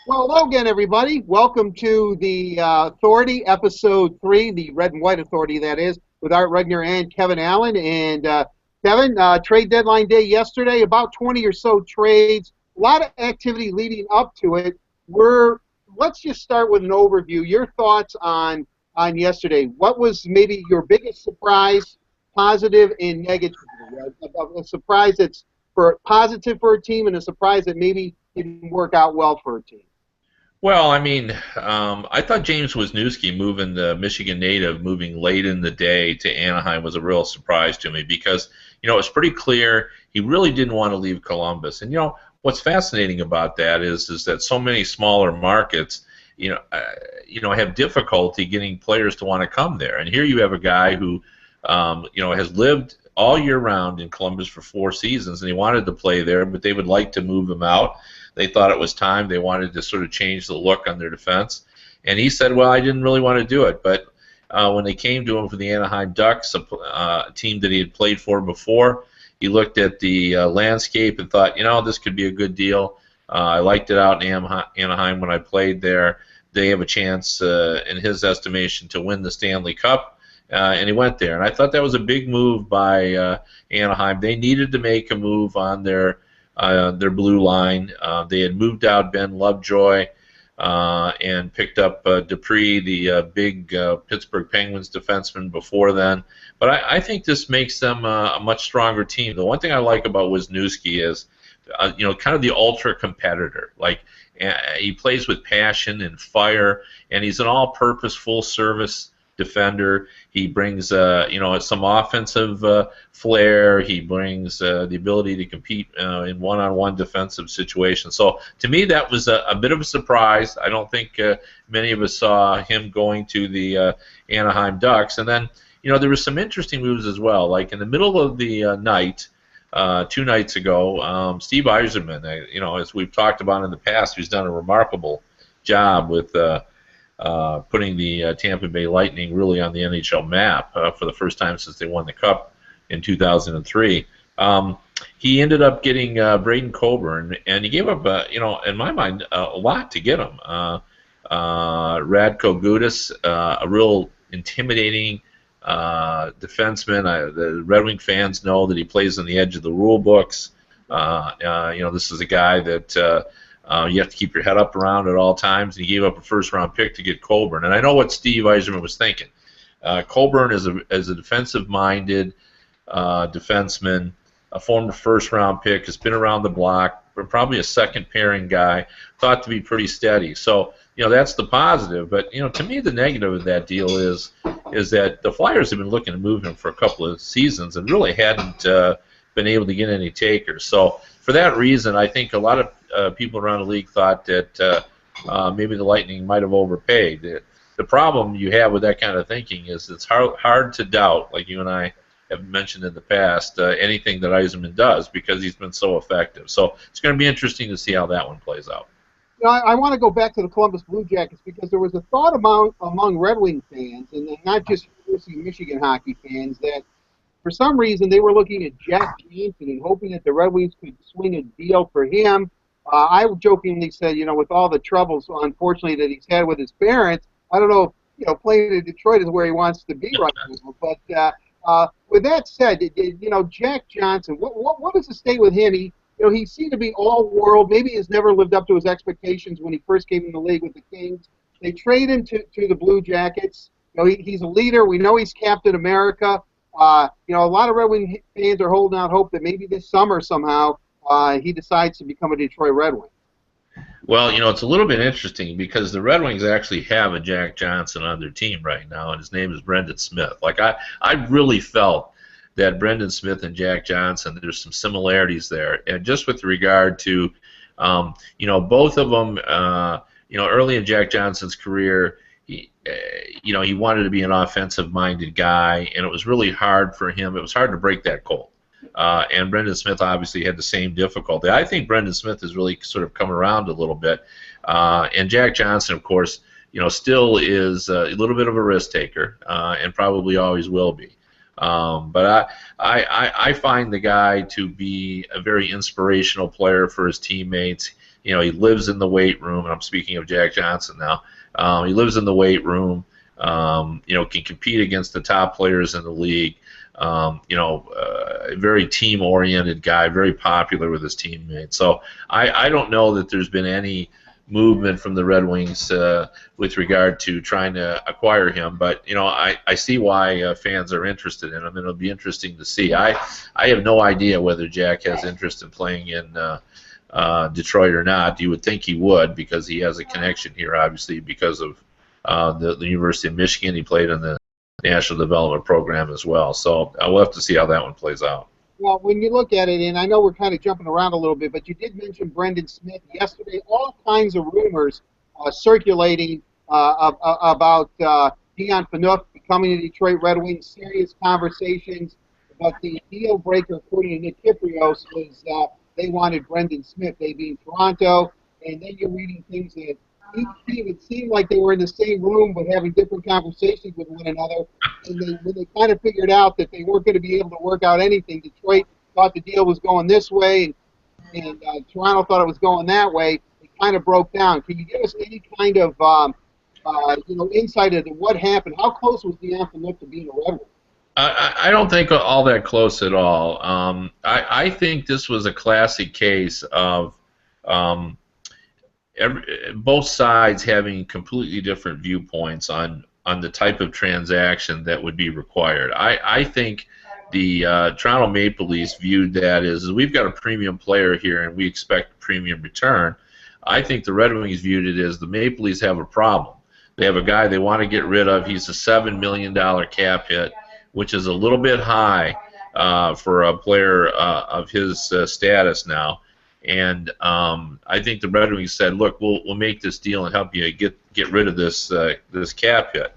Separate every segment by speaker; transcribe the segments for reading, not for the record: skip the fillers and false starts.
Speaker 1: Well, hello again, everybody. Welcome to the Authority, Episode 3, the Red and White Authority, that is, with Art Regner and Kevin Allen. And Kevin, trade deadline day yesterday, about 20 or so trades, a lot of activity leading up to it. Let's just start with an overview. Your thoughts on yesterday. What was maybe your biggest surprise, positive and negative? A surprise that's positive for a team and a surprise that maybe didn't work out well for a team.
Speaker 2: Well, I thought James Wisniewski moving the Michigan native, moving late in the day to Anaheim was a real surprise to me because, it was pretty clear he really didn't want to leave Columbus. And, what's fascinating about that is that so many smaller markets, have difficulty getting players to want to come there. And here you have a guy who, has lived all year round in Columbus for 4 seasons, and he wanted to play there, but they would like to move him out. They thought it was time. They wanted to sort of change the look on their defense. And he said, well, I didn't really want to do it. But when they came to him for the Anaheim Ducks, a team that he had played for before, he looked at the landscape and thought, this could be a good deal. I liked it out in Anaheim when I played there. They have a chance, in his estimation, to win the Stanley Cup. And he went there. And I thought that was a big move by Anaheim. They needed to make a move on their blue line. They had moved out Ben Lovejoy and picked up Dupree, the big Pittsburgh Penguins defenseman before then. But I think this makes them a much stronger team. The one thing I like about Wisniewski is, kind of the ultra competitor. Like he plays with passion and fire, and he's an all-purpose, full-service defender. He brings some offensive flair. He brings the ability to compete in one-on-one defensive situations. So to me, that was a bit of a surprise. I don't think many of us saw him going to the Anaheim Ducks. And then there was some interesting moves as well. Like in the middle of the night, 2 nights ago, Steve Yzerman, as we've talked about in the past, who's done a remarkable job with putting the Tampa Bay Lightning really on the NHL map for the first time since they won the Cup in 2003. He ended up getting Braden Coburn, and he gave up, in my mind, a lot to get him. Radko Gudas, a real intimidating defenseman. The Red Wing fans know that he plays on the edge of the rule books. This is a guy that you have to keep your head up around at all times. And he gave up a first-round pick to get Colburn. And I know what Steve Yzerman was thinking. Colburn is a defensive-minded defenseman, a former first-round pick, has been around the block, but probably a second-pairing guy, thought to be pretty steady. So, that's the positive. But, to me, the negative of that deal is that the Flyers have been looking to move him for a couple of seasons and really hadn't been able to get any takers. So for that reason, I think a lot of people around the league thought that maybe the Lightning might have overpaid. The problem you have with that kind of thinking is it's hard to doubt, like you and I have mentioned in the past, anything that Yzerman does because he's been so effective. So it's going to be interesting to see how that one plays out.
Speaker 1: I want to go back to the Columbus Blue Jackets because there was a thought among Red Wing fans, and not just University of Michigan hockey fans, that for some reason they were looking at Jack Johnson and hoping that the Red Wings could swing a deal for him. I jokingly said, with all the troubles, unfortunately, that he's had with his parents, I don't know if, playing in Detroit is where he wants to be right now. But with that said, Jack Johnson, what is the state with him? He seemed to be all-world. Maybe he's never lived up to his expectations when he first came in the league with the Kings. They trade him to the Blue Jackets. He's a leader. We know he's Captain America. A lot of Red Wing fans are holding out hope that maybe this summer somehow he decides to become a Detroit Red Wing.
Speaker 2: Well, it's a little bit interesting because the Red Wings actually have a Jack Johnson on their team right now, and his name is Brendan Smith. Like I really felt that Brendan Smith and Jack Johnson, there's some similarities there. And just with regard to, both of them, early in Jack Johnson's career, he wanted to be an offensive-minded guy, and it was really hard for him. It was hard to break that cold. And Brendan Smith obviously had the same difficulty. I think Brendan Smith has really sort of come around a little bit. And Jack Johnson, of course, still is a little bit of a risk taker, and probably always will be. But I find the guy to be a very inspirational player for his teammates. You know, he lives in the weight room, and I'm speaking of Jack Johnson now. He lives in the weight room. You know, can compete against the top players in the league. You know, a very team-oriented guy, very popular with his teammates. So I don't know that there's been any movement from the Red Wings with regard to trying to acquire him. But, you know, I see why fans are interested in him, and it'll be interesting to see. I have no idea whether Jack has interest in playing in Detroit or not. You would think he would, because he has a connection here, obviously, because of the University of Michigan. He played in the National Development Program as well. So we'll have to see how that one plays out.
Speaker 1: Well, when you look at it, and I know we're kind of jumping around a little bit, but you did mention Brendan Smith yesterday. All kinds of rumors circulating about Dion Phaneuf becoming a Detroit Red Wings. Serious conversations, but the deal breaker, according to Nick Kypreos, was they wanted Brendan Smith, they being Toronto, and then you're reading things that each team, it seemed like they were in the same room but having different conversations with one another. And when they kind of figured out that they weren't going to be able to work out anything, Detroit thought the deal was going this way, and Toronto thought it was going that way. It kind of broke down. Can you give us any kind of insight into what happened? How close was Dion Phaneuf to being a Red Wing?
Speaker 2: I don't think all that close at all. I think this was a classic case of both sides having completely different viewpoints on the type of transaction that would be required. I think the Toronto Maple Leafs viewed that as we've got a premium player here and we expect premium return. I think the Red Wings viewed it as the Maple Leafs have a problem. They have a guy they want to get rid of. He's a $7 million cap hit, which is a little bit high for a player of his status now. And I think the Red Wings said, "Look, we'll make this deal and help you get rid of this cap hit."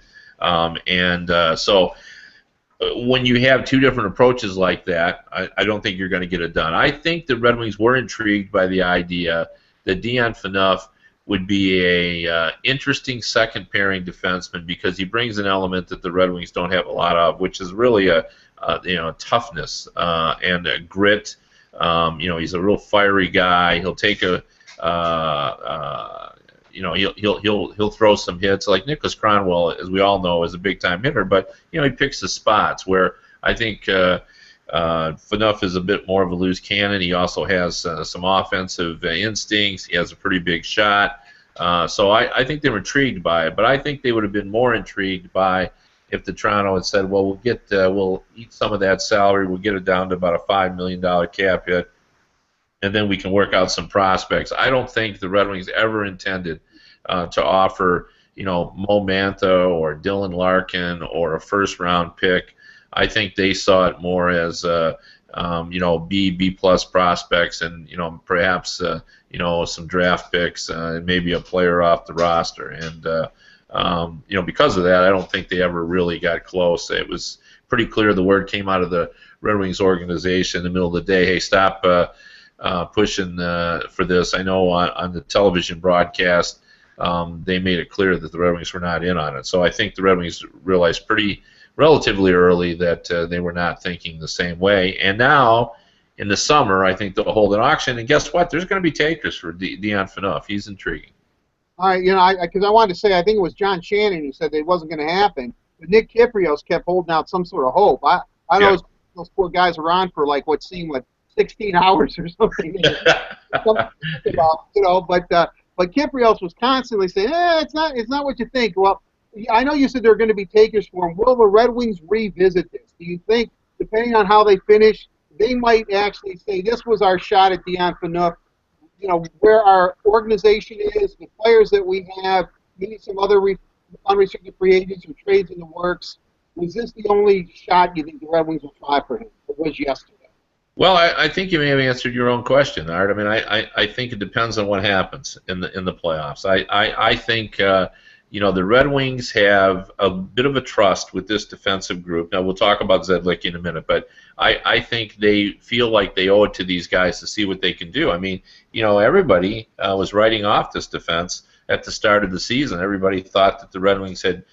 Speaker 2: So when you have two different approaches like that, I don't think you're going to get it done. I think the Red Wings were intrigued by the idea that Dion Phaneuf would be a interesting second pairing defenseman, because he brings an element that the Red Wings don't have a lot of, which is really a toughness and a grit. He's a real fiery guy. He'll take he'll throw some hits. Like Nicholas Cronwell, as we all know, is a big time hitter, but he picks the spots where I think Phaneuf is a bit more of a loose cannon. He also has some offensive instincts. He has a pretty big shot. So I think they were intrigued by it, but I think they would have been more intrigued by if the Toronto had said, well, we'll eat some of that salary, we'll get it down to about a $5 million cap hit, and then we can work out some prospects. I don't think the Red Wings ever intended to offer, Mo Mantha or Dylan Larkin or a first-round pick. I think they saw it more as B+ prospects, and perhaps some draft picks and maybe a player off the roster. And because of that, I don't think they ever really got close. It was pretty clear the word came out of the Red Wings organization in the middle of the day, hey, stop pushing for this. I know on the television broadcast they made it clear that the Red Wings were not in on it. So I think the Red Wings realized relatively early that they were not thinking the same way. And now, in the summer, I think they'll hold an auction, and guess what? There's going to be takers for Dion Phaneuf. He's intriguing.
Speaker 1: All right, because I wanted to say, I think it was John Shannon who said that it wasn't going to happen, but Nick Kypreos kept holding out some sort of hope. I know those poor guys were on for 16 hours or something. But Kypreos was constantly saying, it's not what you think. Well, I know you said there are going to be takers for him. Will the Red Wings revisit this? Do you think, depending on how they finish, they might actually say this was our shot at Dion Phaneuf? Where our organization is, the players that we have, maybe some other unrestricted free agents or trades in the works. Was this the only shot you think the Red Wings will try for him? It was yesterday.
Speaker 2: Well, I think you may have answered your own question, Art. I mean, I think it depends on what happens in the playoffs. I think the Red Wings have a bit of a trust with this defensive group. Now, we'll talk about Zedlick in a minute, but I think they feel like they owe it to these guys to see what they can do. I mean, everybody was writing off this defense at the start of the season. Everybody thought that the Red Wings had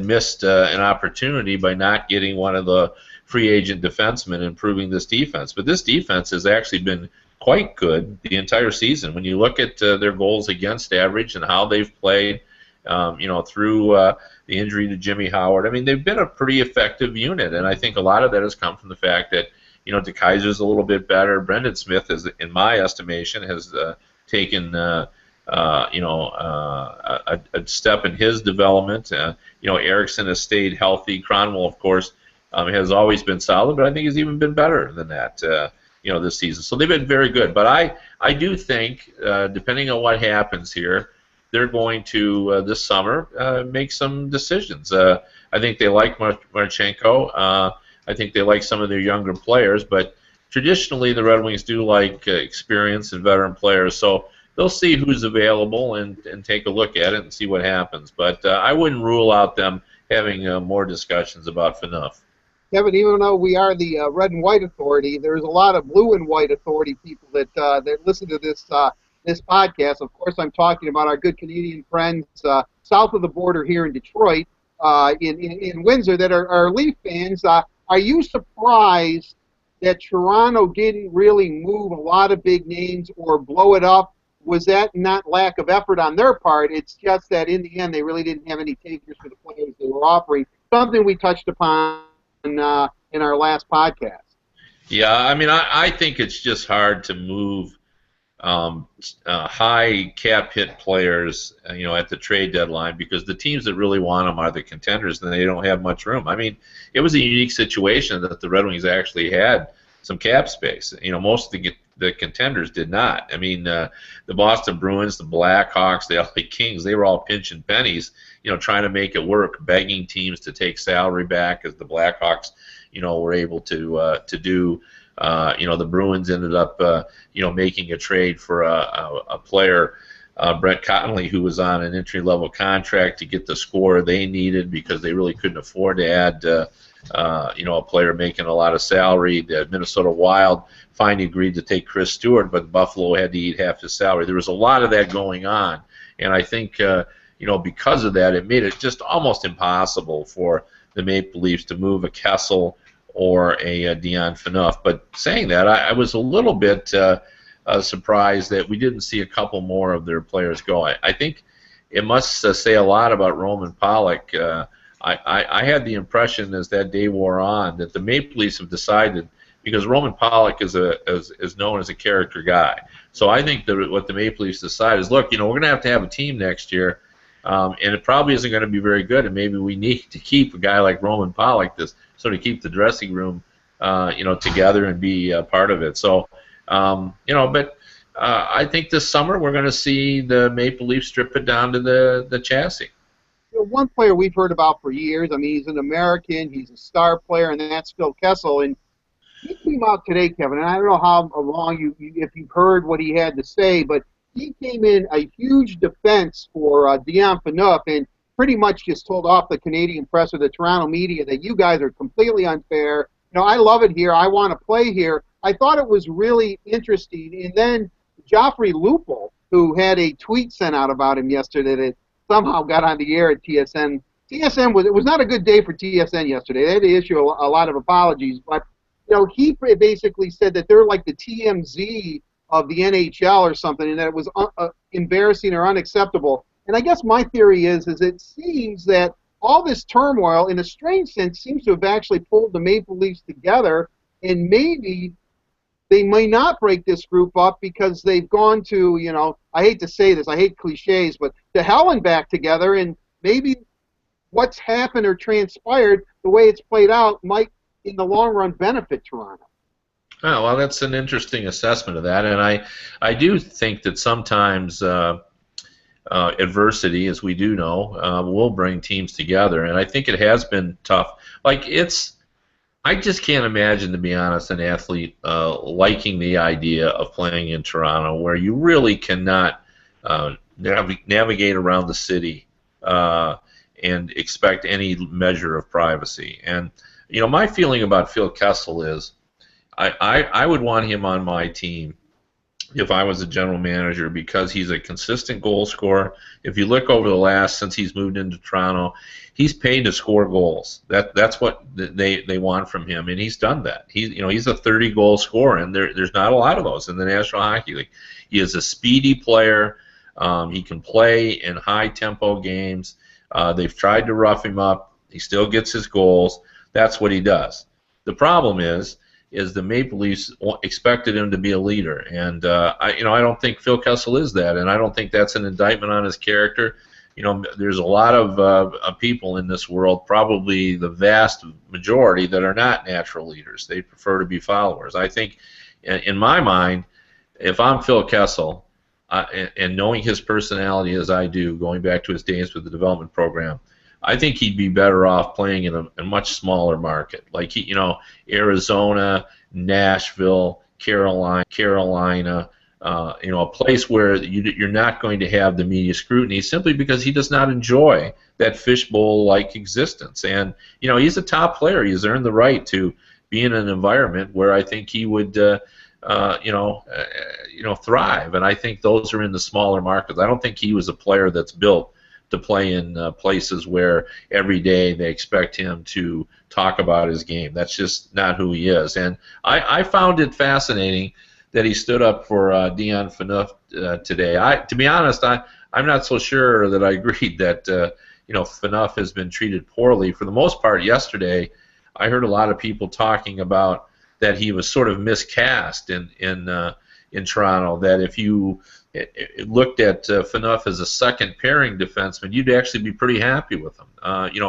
Speaker 2: missed an opportunity by not getting one of the free agent defensemen improving this defense. But this defense has actually been quite good the entire season. When you look at their goals against average and how they've played, through the injury to Jimmy Howard, I mean, they've been a pretty effective unit, and I think a lot of that has come from the fact that, DeKeyser's a little bit better. Brendan Smith, in my estimation, has taken a step in his development. Erickson has stayed healthy. Cronwell, of course, has always been solid, but I think he's even been better than that, this season. So they've been very good. But I do think, depending on what happens here, they're going to, this summer, make some decisions. I think they like Marchenko. I think they like some of their younger players, but traditionally the Red Wings do like experienced and veteran players. So they'll see who's available and take a look at it and see what happens. But I wouldn't rule out them having more discussions about Phaneuf.
Speaker 1: Kevin, even though we are the Red and White Authority, there's a lot of Blue and White Authority people that listen to this podcast. Of course, I'm talking about our good Canadian friends south of the border here in Detroit, in Windsor, that are Leaf fans. Are you surprised that Toronto didn't really move a lot of big names or blow it up? Was that not lack of effort on their part? It's just that in the end they really didn't have any takers for the players they were offering, something we touched upon in our last podcast.
Speaker 2: Yeah, I mean, I think it's just hard to move high cap hit players, at the trade deadline, because the teams that really want them are the contenders, and they don't have much room. I mean, it was a unique situation that the Red Wings actually had some cap space. Most of the contenders did not. I mean, the Boston Bruins, the Blackhawks, the LA Kings, they were all pinching pennies, trying to make it work, begging teams to take salary back, as the Blackhawks, were able to do. The Bruins ended up, making a trade for a player, Brett Connolly, who was on an entry-level contract to get the score they needed because they really couldn't afford to add, a player making a lot of salary. The Minnesota Wild finally agreed to take Chris Stewart, but Buffalo had to eat half his salary. There was a lot of that going on, and I think, because of that, it made it just almost impossible for the Maple Leafs to move a Kessel or a Dion Phaneuf. But saying that, I was a little bit surprised that we didn't see a couple more of their players go. I think it must say a lot about Roman Pollock. I had the impression as that day wore on that the Maple Leafs have decided, because Roman Pollock is known as a character guy. So I think that what the Maple Leafs decide is, look, we're going to have a team next year, and it probably isn't going to be very good, and maybe we need to keep a guy like Roman Pollock to sort of keep the dressing room, together and be part of it. So, but I think this summer we're going to see the Maple Leafs strip it down to the chassis.
Speaker 1: One player we've heard about for years, I mean, he's an American, he's a star player, and that's Phil Kessel. And he came out today, Kevin, and I don't know how long if you've heard what he had to say, but he came in a huge defense for Dion Phaneuf and pretty much just told off the Canadian press or the Toronto media that you guys are completely unfair. I love it here. I want to play here. I thought it was really interesting. And then Joffrey Lupul, who had a tweet sent out about him yesterday that somehow got on the air at TSN. It was not a good day for TSN yesterday. They had to issue a lot of apologies, but he basically said that they're like the TMZ of the NHL or something, and that it was embarrassing or unacceptable. And I guess my theory is it seems that all this turmoil, in a strange sense, seems to have actually pulled the Maple Leafs together, and maybe they may not break this group up because they've gone to, I hate to say this, I hate cliches, but to hell and back together, and maybe what's happened or transpired, the way it's played out, might, in the long run, benefit Toronto.
Speaker 2: Oh, well, that's an interesting assessment of that, and I do think that sometimes adversity, as we do know, will bring teams together, and I think it has been tough. I just can't imagine, to be honest, an athlete liking the idea of playing in Toronto, where you really cannot navigate around the city and expect any measure of privacy. And my feeling about Phil Kessel is, I would want him on my team if I was a general manager, because he's a consistent goal scorer. If you look over the last, since he's moved into Toronto, he's paid to score goals. That's what they want from him, and he's done that. He's a 30 goal scorer, and there's not a lot of those in the National Hockey League. He is a speedy player. He can play in high tempo games. They've tried to rough him up. He still gets his goals. That's what he does. The problem is the Maple Leafs expected him to be a leader, and I don't think Phil Kessel is that, and I don't think that's an indictment on his character. There's a lot of people in this world, probably the vast majority, that are not natural leaders. They prefer to be followers. I think, in my mind, if I'm Phil Kessel, and knowing his personality as I do, going back to his days with the development program, I think he'd be better off playing in a much smaller market, like Arizona, Nashville, Carolina, a place where you're not going to have the media scrutiny, simply because he does not enjoy that fishbowl-like existence. And he's a top player. He's earned the right to be in an environment where I think he would, thrive. And I think those are in the smaller markets. I don't think he was a player that's built to play in places where every day they expect him to talk about his game. That's just not who he is. And I found it fascinating that he stood up for Dion Phaneuf today. To be honest, I'm not so sure that I agreed that Phaneuf has been treated poorly. For the most part, yesterday, I heard a lot of people talking about that he was sort of miscast in Toronto. That if you looked at Phaneuf as a second pairing defenseman, you'd actually be pretty happy with him.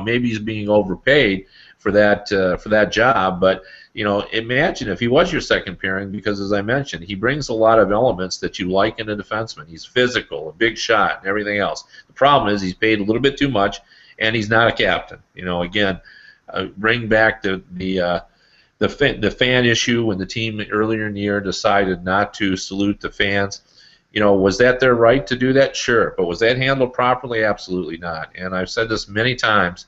Speaker 2: Maybe he's being overpaid for that job, but imagine if he was your second pairing, because as I mentioned, he brings a lot of elements that you like in a defenseman. He's physical, a big shot, and everything else. The problem is he's paid a little bit too much, and he's not a captain. Again, bring back the fan issue when the team earlier in the year decided not to salute the fans. Was that their right to do that? Sure. But was that handled properly? Absolutely not. And I've said this many times,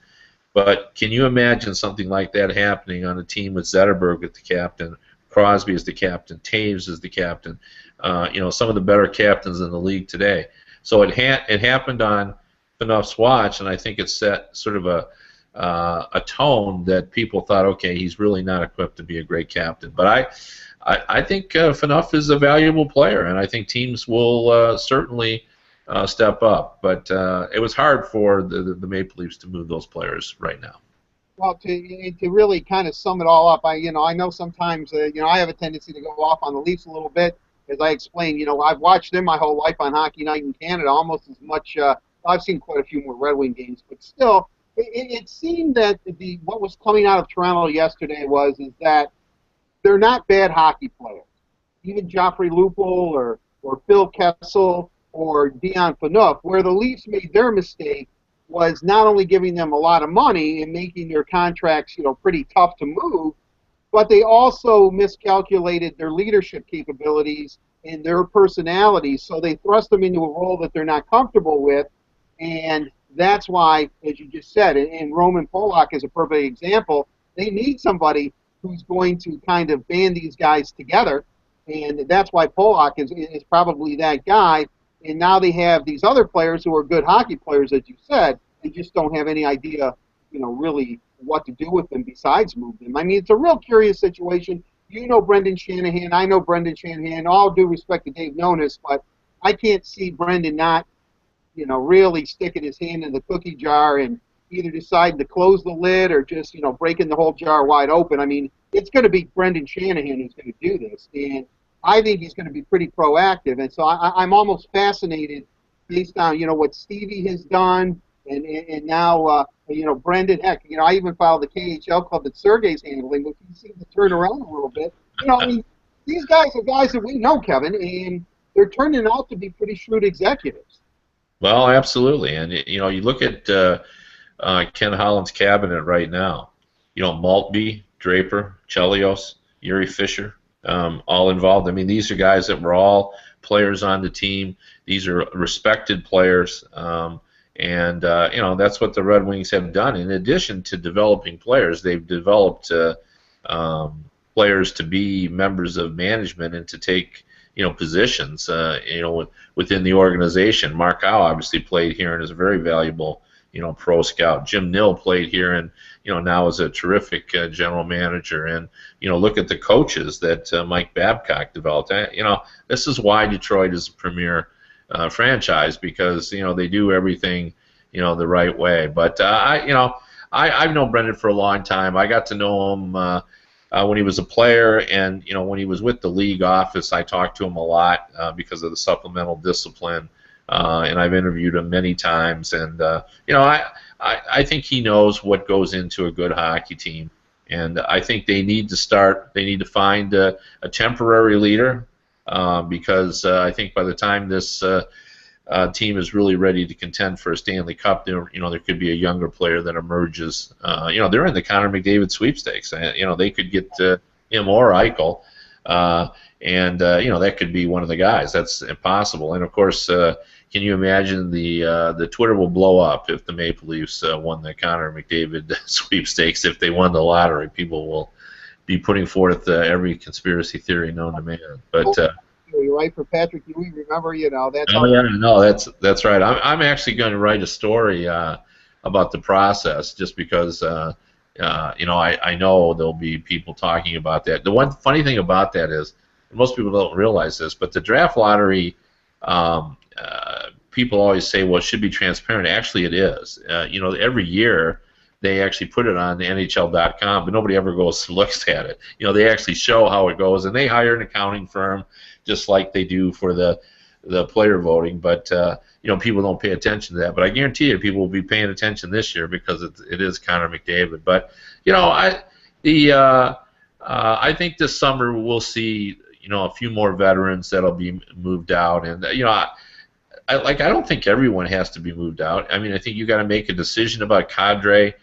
Speaker 2: but can you imagine something like that happening on a team with Zetterberg as the captain, Crosby as the captain, Taves as the captain, some of the better captains in the league today? So it happened on Phaneuf's watch, and I think it set sort of a tone that people thought, okay, he's really not equipped to be a great captain. But I think Phaneuf is a valuable player, and I think teams will certainly step up. But it was hard for the Maple Leafs to move those players right now.
Speaker 1: Well, to really kind of sum it all up, I know sometimes I have a tendency to go off on the Leafs a little bit. As I explained, I've watched them my whole life on Hockey Night in Canada, almost as much. I've seen quite a few more Red Wing games, but still, it seemed that what was coming out of Toronto yesterday is that they're not bad hockey players. Even Joffrey Lupul or Phil Kessel or Dion Phaneuf, where the Leafs made their mistake was not only giving them a lot of money and making their contracts, pretty tough to move, but they also miscalculated their leadership capabilities and their personalities. So they thrust them into a role that they're not comfortable with, and that's why, as you just said, and Roman Polak is a perfect example, they need somebody who's going to kind of band these guys together, and that's why Polak is probably that guy. And now they have these other players who are good hockey players, as you said, and just don't have any idea, really what to do with them besides move them. I mean, it's a real curious situation. Brendan Shanahan, I know Brendan Shanahan, all due respect to Dave Nonis, but I can't see Brendan not, really sticking his hand in the cookie jar and either deciding to close the lid or just, breaking the whole jar wide open. I mean, it's going to be Brendan Shanahan who's going to do this, and I think he's going to be pretty proactive. And so I'm almost fascinated based on, what Stevie has done and now, Brendan, heck, I even followed the KHL club that Sergei's handling, but he seems to turn around a little bit. I mean, these guys are guys that we know, Kevin, and they're turning out to be pretty shrewd executives.
Speaker 2: Well, absolutely. And, you look at Ken Holland's cabinet right now. Maltby, Draper, Chelios, Yuri Fisher, all involved. I mean, these are guys that were all players on the team. These are respected players. And that's what the Red Wings have done. In addition to developing players, they've developed players to be members of management and to take positions, within the organization. Mark Howe obviously played here and is a very valuable, pro scout. Jim Nill played here and, now is a terrific general manager. And, look at the coaches that Mike Babcock developed. This is why Detroit is a premier franchise, because, they do everything, the right way. But, I've known Brendan for a long time. I got to know him when he was a player, and when he was with the league office, I talked to him a lot because of the supplemental discipline, and I've interviewed him many times. And I think he knows what goes into a good hockey team, and I think they need to find a temporary leader, because I think by the time this team is really ready to contend for a Stanley Cup, there could be a younger player that emerges. They're in the Connor McDavid sweepstakes. They could get him or Eichel, and that could be one of the guys. That's impossible. And of course, can you imagine the Twitter will blow up if the Maple Leafs won the Connor McDavid sweepstakes? If they won the lottery, people will be putting forth every conspiracy theory known to man. But
Speaker 1: you're right, for Patrick Ewing. Remember, that's.
Speaker 2: Oh yeah, no, that's right. I'm actually going to write a story about the process, just because I know there'll be people talking about that. The one funny thing about that is, most people don't realize this, but the draft lottery, people always say, well, it should be transparent. Actually, it is. Every year they actually put it on NHL.com, but nobody ever goes and looks at it. They actually show how it goes, and they hire an accounting firm, just like they do for the player voting. But people don't pay attention to that. But I guarantee you, people will be paying attention this year, because it is Connor McDavid. But I think this summer we'll see a few more veterans that'll be moved out, and I don't think everyone has to be moved out. I mean, I think you got to make a decision about Kadri.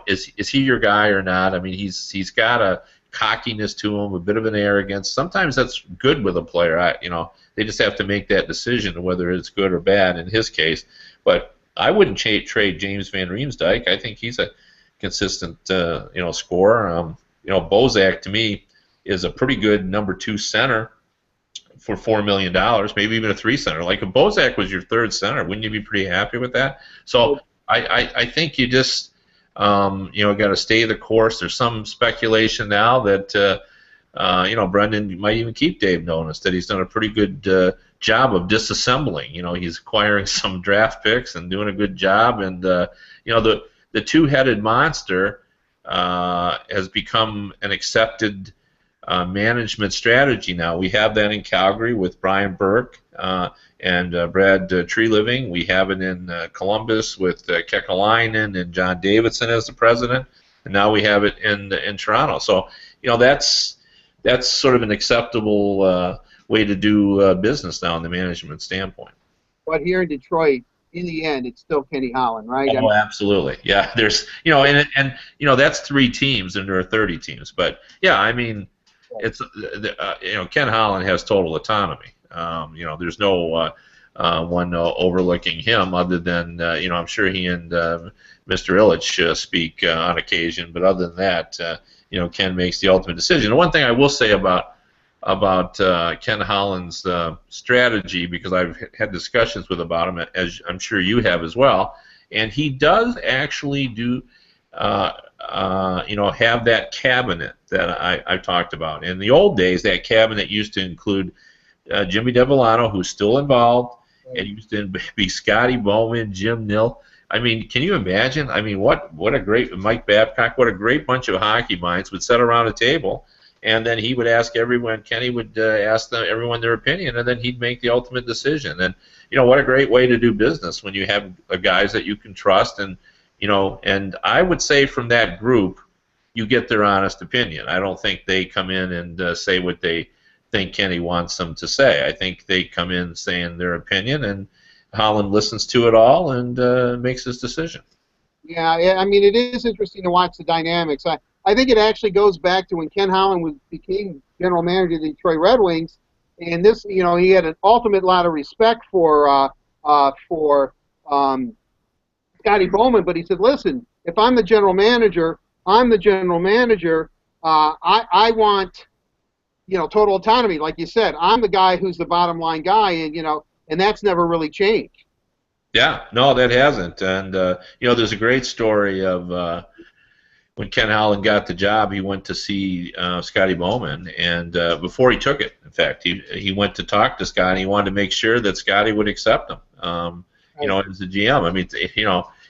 Speaker 2: Is he your guy or not? I mean, he's got a cockiness to him, a bit of an arrogance. Sometimes that's good with a player. They just have to make that decision whether it's good or bad in his case. But I wouldn't trade James Van Riemsdyk. I think he's a consistent scorer. Bozak to me is a pretty good number 2 center for $4 million, maybe even a 3 center. Like, if Bozak was your 3rd center, wouldn't you be pretty happy with that? So I think you just got to stay the course. There's some speculation now that Brendan might even keep Dave Nonis, that he's done a pretty good job of disassembling. He's acquiring some draft picks and doing a good job, and the two-headed monster has become an accepted management strategy now. We have that in Calgary with Brian Burke and Brad Treliving. We have it in Columbus with Kekalainen and John Davidson as the president, and now we have it in Toronto. So that's sort of an acceptable way to do business now in the management standpoint.
Speaker 1: But here in Detroit, in the end, it's still Kenny Holland, right?
Speaker 2: Oh, absolutely. Yeah, there's and that's 3 teams, and there are 30 teams. But yeah, I mean, it's Ken Holland has total autonomy. There's no one overlooking him, other than I'm sure he and Mr. Ilitch speak on occasion. But other than that, Ken makes the ultimate decision. The one thing I will say about Ken Holland's strategy, because I've had discussions with about him, as I'm sure you have as well, and he does actually do have that cabinet that I've talked about. In the old days, that cabinet used to include Jimmy Devellano, who's still involved, and used to be Scotty Bowman, Jim Nill. I mean, can you imagine? I mean, what a great Mike Babcock, what a great bunch of hockey minds would sit around a table, and then he would ask everyone, Kenny would ask everyone their opinion, and then he'd make the ultimate decision. And what a great way to do business when you have guys that you can trust. And and I would say from that group, you get their honest opinion. I don't think they come in and say what they think Kenny wants them to say. I think they come in saying their opinion, and Holland listens to it all and makes his decision.
Speaker 1: Yeah, I mean, it is interesting to watch the dynamics. I think it actually goes back to when Ken Holland became general manager of the Detroit Red Wings, and this, he had an ultimate lot of respect for Scotty Bowman, but he said, listen, if I'm the general manager, I'm the general manager. I want total autonomy, like you said. I'm the guy who's the bottom line guy, and that's never really changed.
Speaker 2: Yeah, no, that hasn't. And there's a great story of when Ken Holland got the job, he went to see Scotty Bowman, and before he took it, in fact, he went to talk to Scotty. He wanted to make sure that Scotty would accept him. As the GM. I mean,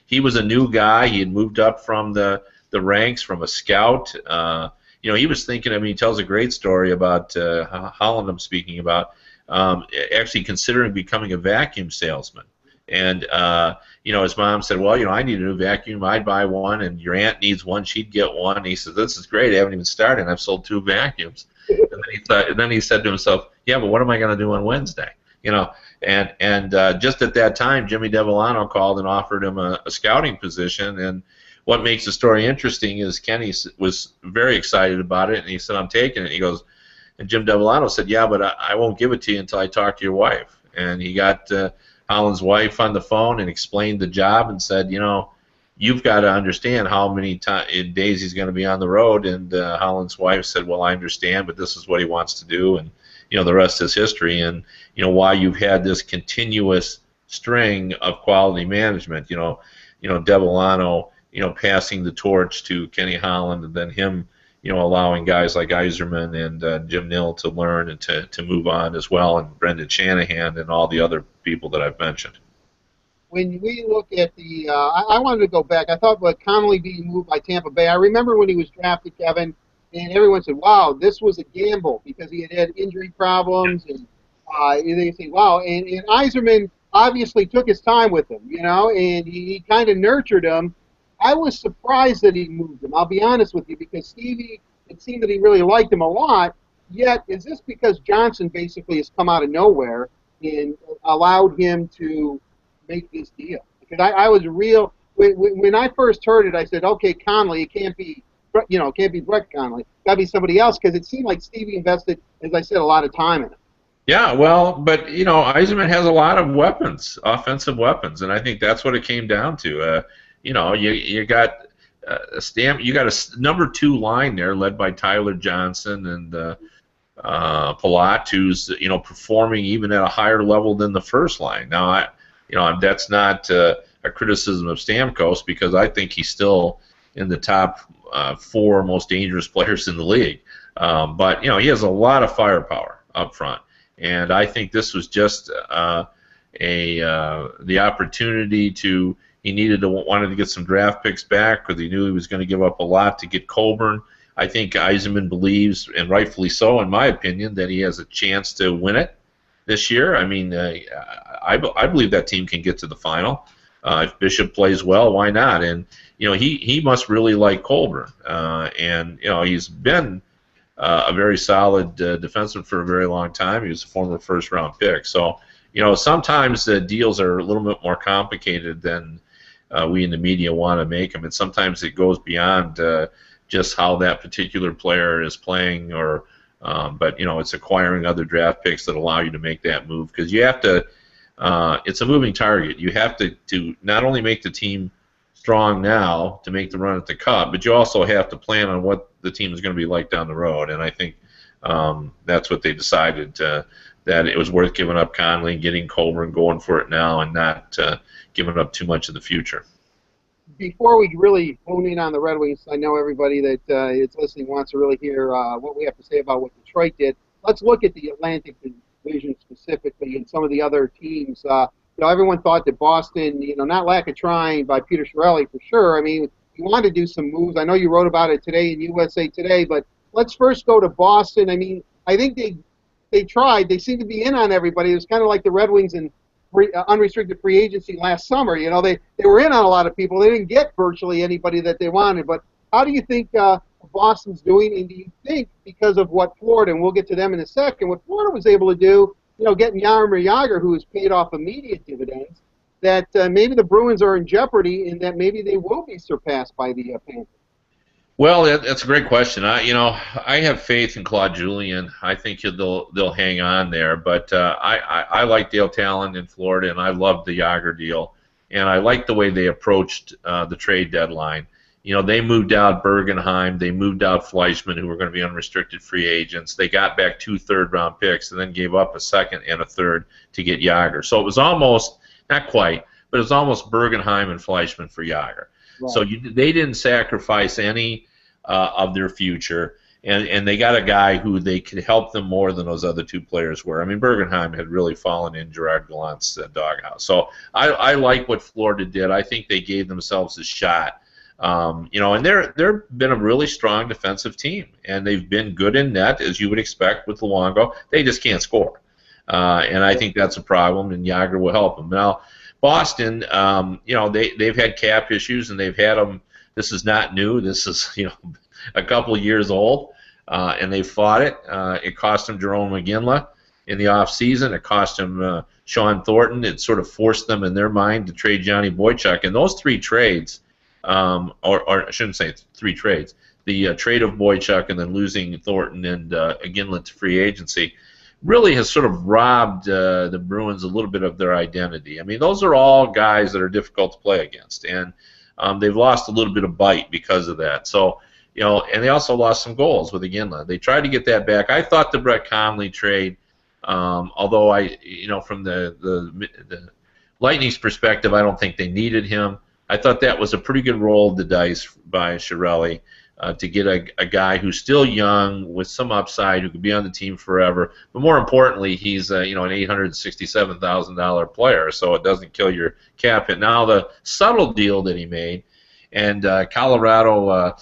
Speaker 2: he was a new guy. He had moved up from the ranks from a scout. He was thinking. I mean, he tells a great story about Holland. I'm speaking about actually considering becoming a vacuum salesman. And his mom said, "Well, I need a new vacuum. I'd buy one, and your aunt needs one. She'd get one." And he said, "This is great. I haven't even started. I've sold 2 vacuums." And then he said to himself, "Yeah, but what am I going to do on Wednesday?" And just at that time, Jimmy Devellano called and offered him a scouting position. And what makes the story interesting is Kenny was very excited about it, and he said, "I'm taking it." He goes, and Jim Devellano said, "Yeah, but I won't give it to you until I talk to your wife." And he got Holland's wife on the phone and explained the job and said, "You've got to understand how many days he's going to be on the road." And Holland's wife said, "Well, I understand, but this is what he wants to do." And the rest is history. And why you've had this continuous string of quality management. Devellano, passing the torch to Kenny Holland, and then him, allowing guys like Yzerman and Jim Nill to learn and to move on as well, and Brendan Shanahan and all the other people that I've mentioned.
Speaker 1: When we look at I wanted to go back. I thought about Connolly being moved by Tampa Bay. I remember when he was drafted, Kevin, and everyone said, "Wow, this was a gamble," because he had injury problems, and they say, "Wow." And Yzerman obviously took his time with him, and he kind of nurtured him. I was surprised that he moved him. I'll be honest with you, because Stevie, it seemed that he really liked him a lot. Yet, is this because Johnson basically has come out of nowhere and allowed him to make this deal? Because I was when I first heard it, I said, "Okay, Connolly, it can't be Brett Connolly. It's got to be somebody else," because it seemed like Stevie invested, as I said, a lot of time in it.
Speaker 2: Yeah, well, but Yzerman has a lot of weapons, offensive weapons, and I think that's what it came down to. You got you got a number 2 line there, led by Tyler Johnson and Palat, who's performing even at a higher level than the first line. Now, that's not a criticism of Stamkos, because I think he's still in the top 4 most dangerous players in the league. But he has a lot of firepower up front, and I think this was just the opportunity to. He wanted to get some draft picks back, because he knew he was going to give up a lot to get Colburn. I think Yzerman believes, and rightfully so, in my opinion, that he has a chance to win it this year. I mean, I believe that team can get to the final. If Bishop plays well, why not? And he must really like Colburn, and he's been a very solid defenseman for a very long time. He was a former first-round pick. So sometimes the deals are a little bit more complicated than we in the media want to make them, and sometimes it goes beyond just how that particular player is playing, but it's acquiring other draft picks that allow you to make that move, because you have to. It's a moving target. You have to not only make the team strong now to make the run at the Cup, but you also have to plan on what the team is going to be like down the road. And I think that's what they decided, that it was worth giving up Connolly and getting Colburn, going for it now, and not giving up too much of the future.
Speaker 1: Before we really hone in on the Red Wings, I know everybody that is listening wants to really hear what we have to say about what Detroit did. Let's look at the Atlantic Division specifically and some of the other teams. Everyone thought that Boston, not lack of trying by Peter Chiarelli for sure. I mean, you wanted to do some moves. I know you wrote about it today in USA Today, but let's first go to Boston. I mean, I think they tried. They seemed to be in on everybody. It was kind of like the Red Wings in unrestricted free agency last summer. They were in on a lot of people. They didn't get virtually anybody that they wanted. But how do you think Boston's doing? And do you think, because of what Florida, and we'll get to them in a second, what Florida was able to do, getting Jaromir Jagr, who has paid off immediate dividends, that maybe the Bruins are in jeopardy and that maybe they will be surpassed by the Panthers?
Speaker 2: Well, that's a great question. I have faith in Claude Julien. I think they'll hang on there. But I like Dale Talon in Florida, and I love the Jagr deal. And I like the way they approached the trade deadline. They moved out Bergenheim, they moved out Fleischman, who were going to be unrestricted free agents. They got back 2 third-round picks and then gave up a second and a third to get Yager. So it was almost, not quite, but it was almost Bergenheim and Fleischman for Yager. Right. So they didn't sacrifice any of their future, and they got a guy who they could help them more than those other 2 players were. I mean, Bergenheim had really fallen in Gerard Gallant's doghouse. So I like what Florida did. I think they gave themselves a shot. And they've been a really strong defensive team, and they've been good in net, as you would expect with Luongo. They just can't score, and I think that's a problem, and Yager will help them. Now, Boston, they've had cap issues, and they've had them. This is not new. This is a couple of years old, and they fought it. It cost them Jerome McGinley in the offseason. It cost them Sean Thornton. It sort of forced them in their mind to trade Johnny Boychuk, and those 3 trades. Or I shouldn't say 3 trades. The trade of Boychuk and then losing Thornton and Ginla to free agency really has sort of robbed the Bruins a little bit of their identity. I mean, those are all guys that are difficult to play against, and they've lost a little bit of bite because of that. So, and they also lost some goals with Ginla. They tried to get that back. I thought the Brett Conley trade, although from the Lightning's perspective, I don't think they needed him. I thought that was a pretty good roll of the dice by Chiarelli to get a guy who's still young with some upside who could be on the team forever. But more importantly, he's an $867,000 player, so it doesn't kill your cap hit. Now the subtle deal that he made, and Colorado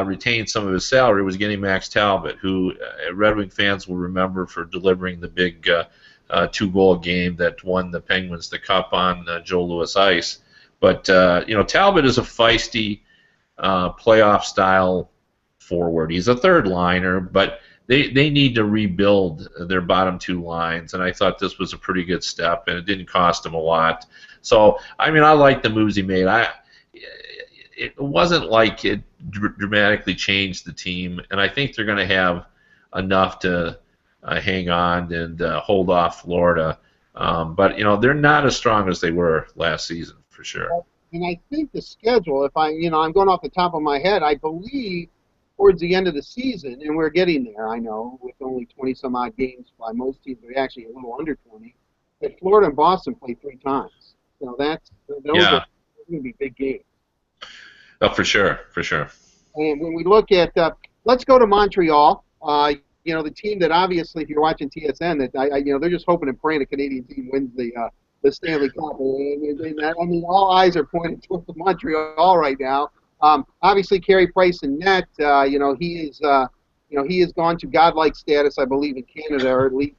Speaker 2: retained some of his salary, was getting Max Talbot, who Red Wing fans will remember for delivering the big 2-goal game that won the Penguins the Cup on Joe Louis ice. But Talbot is a feisty playoff-style forward. He's a third liner, but they need to rebuild their bottom 2 lines, and I thought this was a pretty good step, and it didn't cost them a lot. So, I mean, I like the moves he made. It wasn't like it dramatically changed the team, and I think they're going to have enough to hang on and hold off Florida. But they're not as strong as they were last season. For sure.
Speaker 1: And I think the schedule, if I'm going off the top of my head, I believe towards the end of the season, and we're getting there, I know, with only 20-some-odd games by most teams, but actually a little under 20, that Florida and Boston play 3 times. Those are going to be big games.
Speaker 2: Oh, for sure.
Speaker 1: And when we look at, let's go to Montreal. The team that obviously, if you're watching TSN, that they're just hoping and praying the Canadian team wins the Stanley Cup. I mean, all eyes are pointed towards Montreal right now. Obviously, Carey Price in net. He has gone to godlike status, I believe, in Canada, or at least.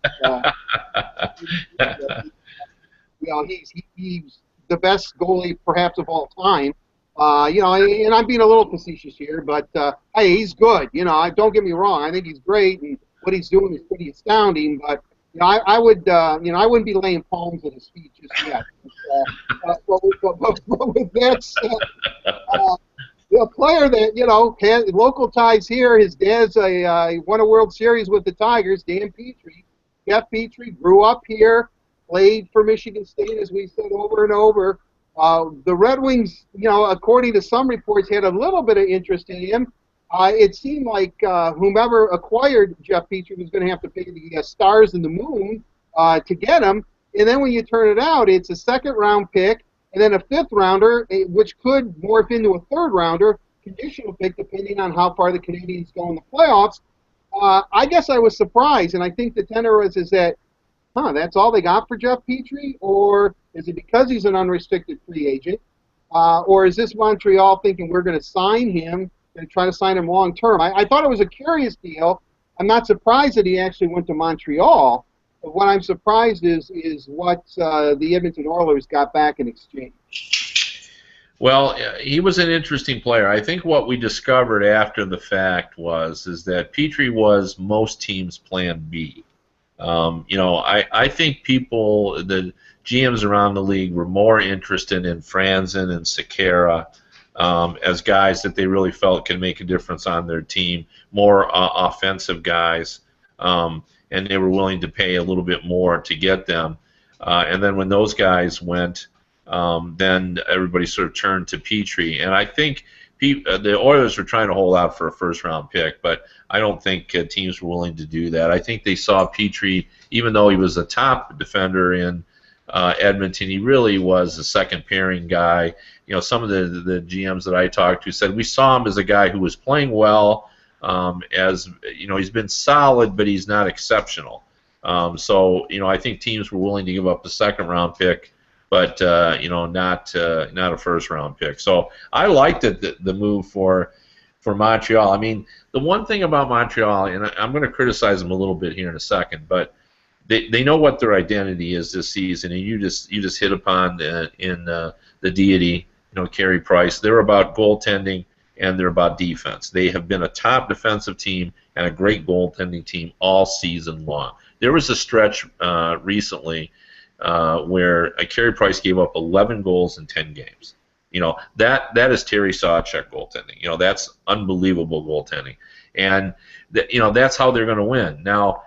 Speaker 1: He's the best goalie, perhaps, of all time. And I'm being a little facetious here, but hey, he's good. Don't get me wrong. I think he's great, and what he's doing is pretty astounding. But I wouldn't be laying palms at his feet just yet. But with that said, a player that has local ties here. His dad's won a World Series with the Tigers. Dan Petrie. Jeff Petrie grew up here, played for Michigan State, as we said over and over. The Red Wings, according to some reports, had a little bit of interest in him. It seemed like whomever acquired Jeff Petrie was going to have to pay the stars and the moon to get him. And then when you turn it out, it's a second-round pick and then a fifth-rounder, which could morph into a third-rounder, conditional pick, depending on how far the Canadians go in the playoffs. I guess I was surprised, and I think the tenor is that, that's all they got for Jeff Petrie? Or is it because he's an unrestricted free agent? Or is this Montreal thinking we're going to sign him and try to sign him long term? I thought it was a curious deal. I'm not surprised that he actually went to Montreal. But what I'm surprised is what the Edmonton Oilers got back in exchange.
Speaker 2: Well, he was an interesting player. I think what we discovered after the fact is that Petrie was most teams' plan B. I think the GMs around the league were more interested in Franzen and Sekera as guys that they really felt could make a difference on their team, more offensive guys, and they were willing to pay a little bit more to get them. And then when those guys went, then everybody sort of turned to Petrie. And I think the Oilers were trying to hold out for a first-round pick, but I don't think teams were willing to do that. I think they saw Petrie, even though he was a top defender in Edmonton, he really was a second-pairing guy. You know, some of the GMs that I talked to said we saw him as a guy who was playing well. As you know, he's been solid, but he's not exceptional. So you know, I think teams were willing to give up a second-round pick, but you know, not a first-round pick. So I liked it, the move for Montreal. I mean, the one thing about Montreal, and I'm going to criticize them a little bit here in a second, but they know what their identity is this season, and you just hit upon the deity, you know, Carey Price. They're about goaltending and they're about defense. They have been a top defensive team and a great goaltending team all season long. There was a stretch recently where Carey Price gave up 11 goals in 10 games. You know, that is Terry Sawchuk goaltending. You know, that's unbelievable goaltending, and you know, that's how they're going to win. Now,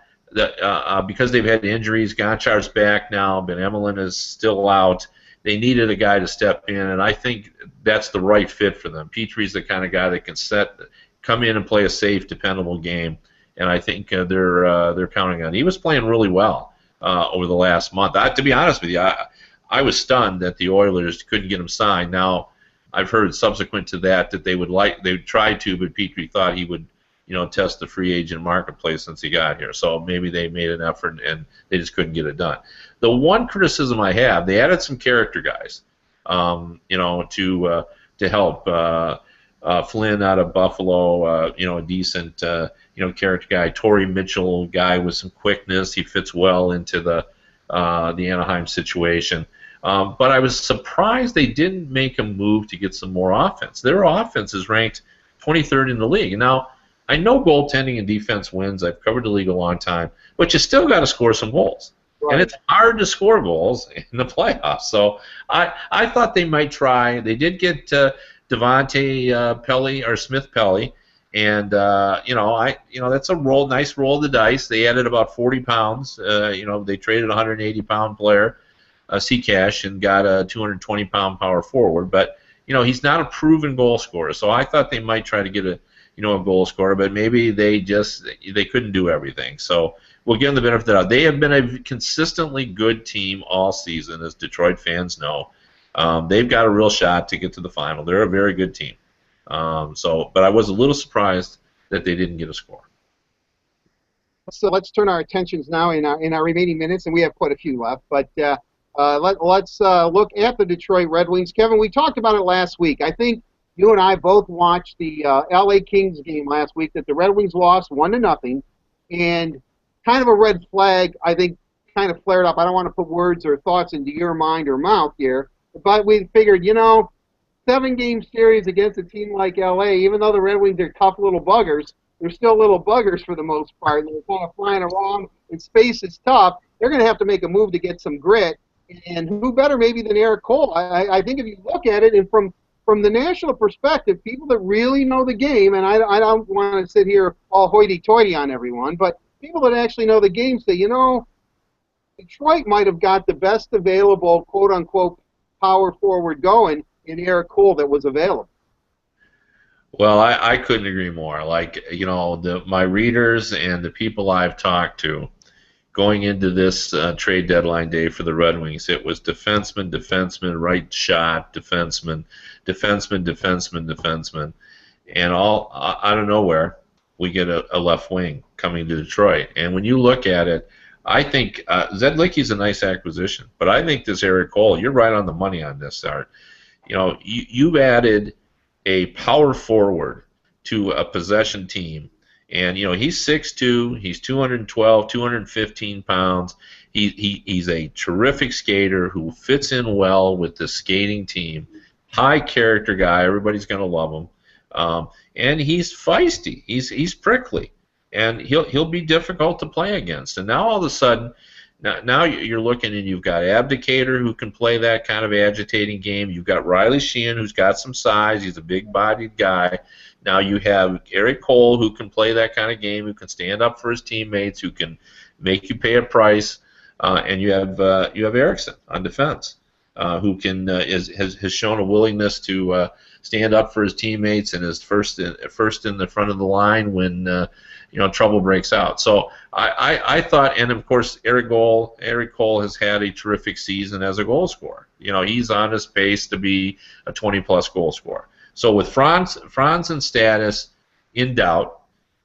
Speaker 2: because they've had injuries, Gonchar's back now, Ben Emelin is still out. They needed a guy to step in, and I think that's the right fit for them. Petrie's the kind of guy that can come in and play a safe, dependable game, and I think they're counting on it. He was playing really well over the last month. To be honest with you, I was stunned that the Oilers couldn't get him signed. Now, I've heard subsequent to that they would try to, but Petrie thought he would, you know, test the free agent marketplace since he got here. So maybe they made an effort and they just couldn't get it done. The one criticism I have, they added some character guys, you know, to help. Flynn out of Buffalo, you know, a decent, you know, character guy. Torrey Mitchell, guy with some quickness. He fits well into the Anaheim situation. But I was surprised they didn't make a move to get some more offense. Their offense is ranked 23rd in the league. And now, I know goaltending and defense wins. I've covered the league a long time. But you still got to score some goals. Right. And it's hard to score goals in the playoffs. So I thought they might try. They did get Devontae Pelly or Smith Pelly. And you know, that's a nice roll of the dice. They added about 40 pounds. You know, they traded a 180-pound player, Cash, and got a 220-pound power forward. But you know, he's not a proven goal scorer. So I thought they might try to get a goal scorer, but maybe they couldn't do everything. So we'll give them the benefit of the doubt. They have been a consistently good team all season, as Detroit fans know. They've got a real shot to get to the final. They're a very good team. But I was a little surprised that they didn't get a score.
Speaker 1: So let's turn our attentions now in our remaining minutes, and we have quite a few left. But let's look at the Detroit Red Wings. Kevin, we talked about it last week. I think you and I both watched the L.A. Kings game last week that the Red Wings lost 1-0, and kind of a red flag, I think, kind of flared up. I don't want to put words or thoughts into your mind or mouth here, but we figured, you know, 7-game series against a team like L.A., even though the Red Wings are tough little buggers, they're still little buggers for the most part. They're kind of flying around, and space is tough. They're going to have to make a move to get some grit, and who better maybe than Erik Cole? I think if you look at it, and from the national perspective, people that really know the game, and I don't want to sit here all hoity-toity on everyone, but people that actually know the game say, you know, Detroit might have got the best available, quote-unquote, power forward going in Erik Cole that was available.
Speaker 2: Well, I couldn't agree more. Like, you know, my readers and the people I've talked to going into this trade deadline day for the Red Wings, it was defenseman, right shot, defenseman, and all out of nowhere, we get a left wing coming to Detroit. And when you look at it, I think Zedlicky's a nice acquisition, but I think this Erik Cole, you're right on the money on this, Art. You know, you've added a power forward to a possession team, and you know he's 6'2", he's 212, 215 pounds. He's a terrific skater who fits in well with the skating team. High character guy, everybody's going to love him, and he's feisty. He's prickly, and he'll be difficult to play against. And now all of a sudden, now you're looking and you've got Abdicator who can play that kind of agitating game. You've got Riley Sheehan who's got some size. He's a big-bodied guy. Now you have Erik Cole who can play that kind of game, who can stand up for his teammates, who can make you pay a price, and you have Eriksson on defense. who can has shown a willingness to stand up for his teammates and is first in the front of the line when trouble breaks out. So I thought, and of course Eric Cole has had a terrific season as a goal scorer. He's on his pace to be a 20-plus goal scorer. So with Franzen's status in doubt,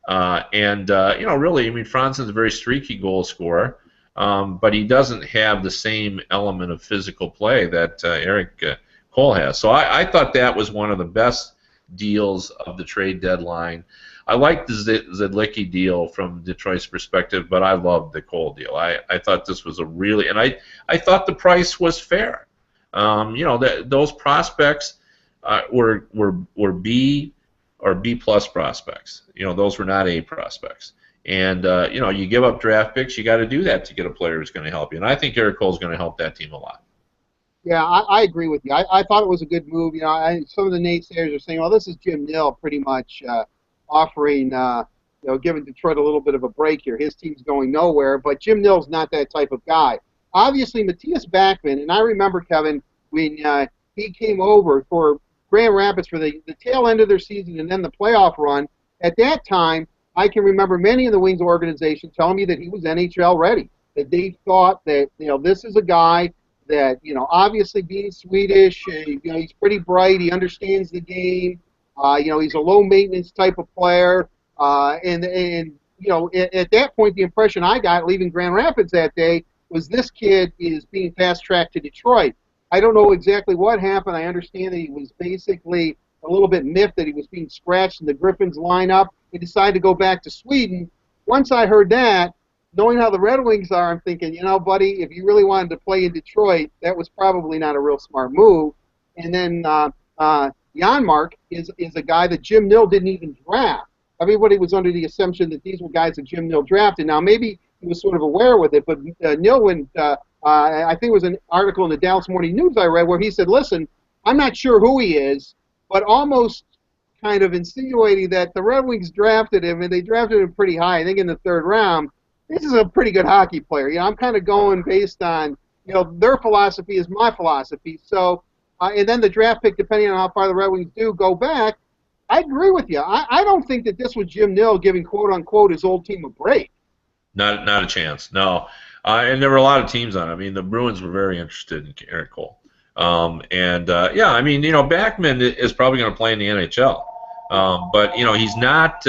Speaker 2: really, I mean, Franzen's a very streaky goal scorer, but he doesn't have the same element of physical play that Eric Cole has. So I thought that was one of the best deals of the trade deadline. I liked the Zedlicki deal from Detroit's perspective, but I loved the Cole deal. I thought this was and I thought the price was fair. Those prospects were B or B plus prospects. Those were not A prospects. And you give up draft picks, you got to do that to get a player who's going to help you. And I think Eric Cole's going to help that team a lot.
Speaker 1: Yeah, I agree with you. I thought it was a good move. Some of the naysayers are saying, "Well, this is Jim Nill pretty much offering, giving Detroit a little bit of a break here. His team's going nowhere." But Jim Nill's not that type of guy. Obviously, Matthias Backman, and I remember, Kevin, when he came over for Grand Rapids for the tail end of their season and then the playoff run. At that time, I can remember many in the Wings organization telling me that he was NHL ready, that they thought that this is a guy that obviously being Swedish, he's pretty bright, he understands the game, he's a low maintenance type of player, and at that point the impression I got leaving Grand Rapids that day was this kid is being fast tracked to Detroit. I don't know exactly what happened. I understand that he was basically a little bit miffed that he was being scratched in the Griffins lineup. He decided to go back to Sweden. Once I heard that, knowing how the Red Wings are, I'm thinking, buddy, if you really wanted to play in Detroit, that was probably not a real smart move. And then Janmark is a guy that Jim Nill didn't even draft. Everybody was under the assumption that these were guys that Jim Nill drafted. Now, maybe he was sort of aware with it, but Nill went, I think it was an article in the Dallas Morning News I read where he said, listen, I'm not sure who he is, but almost kind of insinuating that the Red Wings drafted him, and they drafted him pretty high, I think in the third round. This is a pretty good hockey player. I'm kind of going based on, their philosophy is my philosophy. So, and then the draft pick, depending on how far the Red Wings do go back, I agree with you. I don't think that this was Jim Nill giving quote-unquote his old team a break.
Speaker 2: Not a chance, no. And there were a lot of teams on it. I mean, the Bruins were very interested in Eric Cole. Backman is probably going to play in the NHL. But he's not,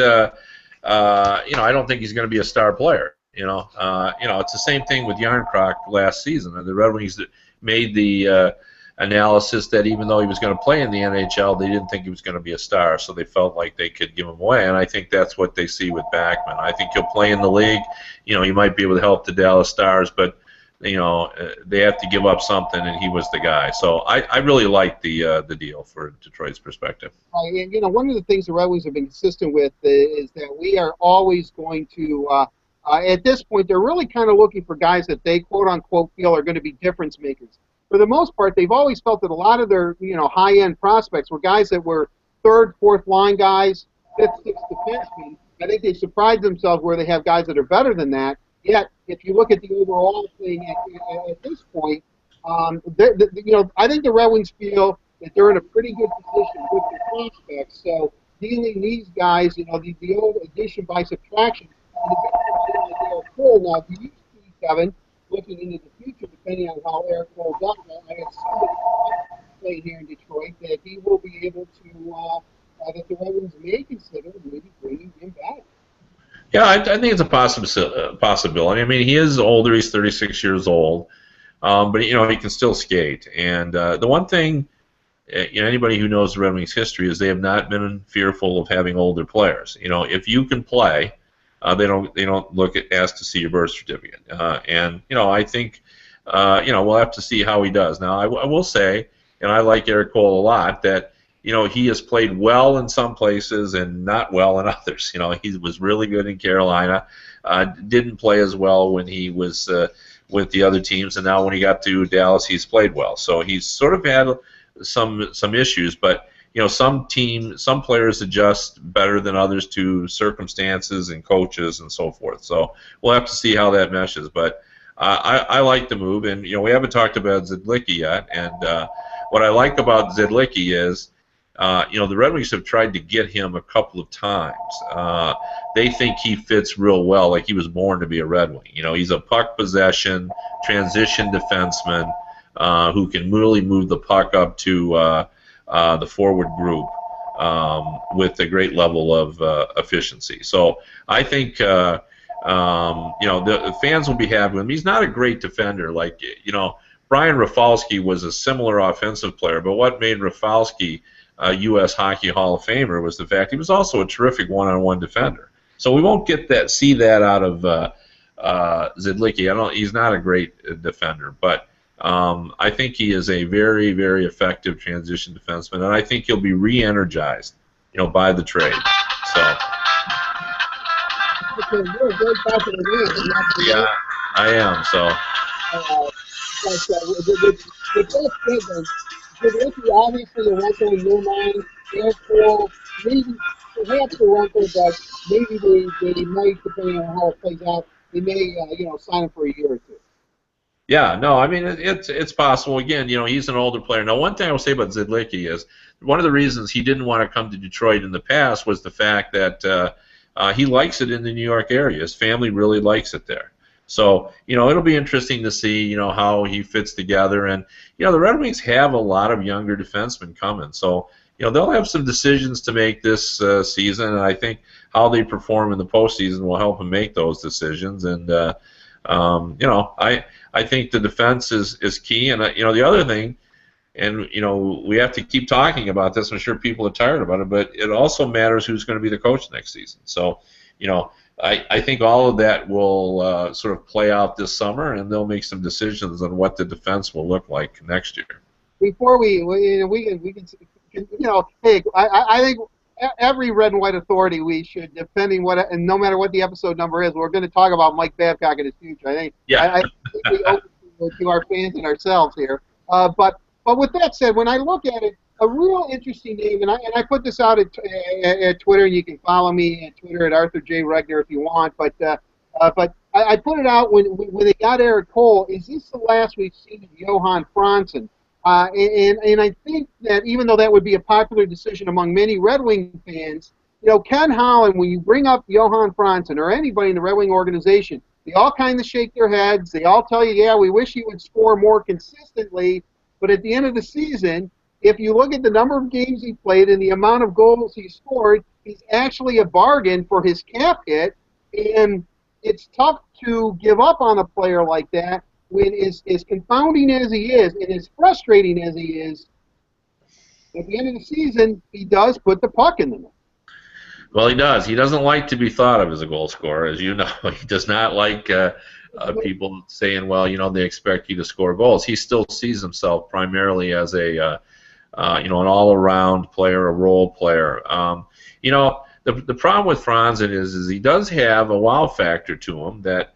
Speaker 2: I don't think he's going to be a star player. It's the same thing with Järnkrok last season. The Red Wings made the analysis that even though he was going to play in the NHL, they didn't think he was going to be a star, so they felt like they could give him away. And I think that's what they see with Backman. I think he'll play in the league. He might be able to help the Dallas Stars, but they have to give up something, and he was the guy. So I really like the deal for Detroit's perspective.
Speaker 1: And one of the things the Red Wings have been consistent with is that we are always going to, at this point, they're really kind of looking for guys that they quote unquote feel are going to be difference makers. For the most part, they've always felt that a lot of their high-end prospects were guys that were third, fourth line guys, fifth, sixth defensemen. I think they surprised themselves where they have guys that are better than that. Yet, if you look at the overall thing at this point, I think the Red Wings feel that they're in a pretty good position with their prospects. So dealing these guys, the old addition by subtraction, and the big that they are full. Now, do you see, Kevin, looking into the future, depending on how Eric Cole does, I assume that he play here in Detroit, that he will be able to, that the Red Wings may consider maybe bringing him back.
Speaker 2: Yeah, I think it's a possibility. I mean, he is older. He's 36 years old, but he can still skate. And the one thing, anybody who knows the Red Wings history is they have not been fearful of having older players. If you can play, they don't ask to see your birth certificate. I think we'll have to see how he does. Now, I will say, and I like Eric Cole a lot, that he has played well in some places and not well in others. He was really good in Carolina, didn't play as well when he was with the other teams, and now when he got to Dallas, he's played well. So he's sort of had some issues, but some players adjust better than others to circumstances and coaches and so forth. So we'll have to see how that meshes. But I like the move, and we haven't talked about Zidlicki yet. And what I like about Zidlicki is, the Red Wings have tried to get him a couple of times. They think he fits real well, like he was born to be a Red Wing. He's a puck possession, transition defenseman who can really move the puck up to the forward group with a great level of efficiency. So I think the fans will be happy with him. He's not a great defender. Brian Rafalski was a similar offensive player, but what made Rafalski a U.S. Hockey Hall of Famer was the fact he was also a terrific one-on-one defender. So we won't see that out of Zidlicki. He's not a great defender, but I think he is a very, very effective transition defenseman, and I think he'll be re-energized, by the trade. So. Yeah, I am. So.
Speaker 1: Zidlicki obviously a rental in your mind, therefore maybe perhaps a rental, but maybe they might, depending on how it plays out, they may sign him for a year or two.
Speaker 2: Yeah, no, I mean it's possible. Again, he's an older player. Now, one thing I will say about Zidlicki is one of the reasons he didn't want to come to Detroit in the past was the fact that he likes it in the New York area. His family really likes it there. So, it'll be interesting to see, how he fits together. And, the Red Wings have a lot of younger defensemen coming. So, they'll have some decisions to make this season, and I think how they perform in the postseason will help them make those decisions. And, I think the defense is key. And, the other thing, and, we have to keep talking about this. I'm sure people are tired about it, but it also matters who's going to be the coach next season. So, I think all of that will sort of play out this summer, and they'll make some decisions on what the defense will look like next year.
Speaker 1: Before we can hey, I think every red and white authority we should, depending and no matter what the episode number is, we're going to talk about Mike Babcock and his future. I think I think we owe it to our fans and ourselves here. But with that said, when I look at it, a real interesting name, and I put this out at Twitter, and you can follow me at Twitter at Arthur J. Regner if you want. But I put it out when they got Eric Cole. Is this the last we've seen of Johan Franzen? And I think that even though that would be a popular decision among many Red Wing fans, Ken Holland, when you bring up Johan Franzen or anybody in the Red Wing organization, they all kind of shake their heads. They all tell you, yeah, we wish he would score more consistently. But at the end of the season, if you look at the number of games he played and the amount of goals he scored, he's actually a bargain for his cap hit, and it's tough to give up on a player like that when as confounding as he is and as frustrating as he is, at the end of the season, he does put the puck in the net.
Speaker 2: Well, he does. He doesn't like to be thought of as a goal scorer, as you know. He does not like people saying, well, they expect you to score goals. He still sees himself primarily as an all-around player, a role player. The problem with Franzen is he does have a wow factor to him that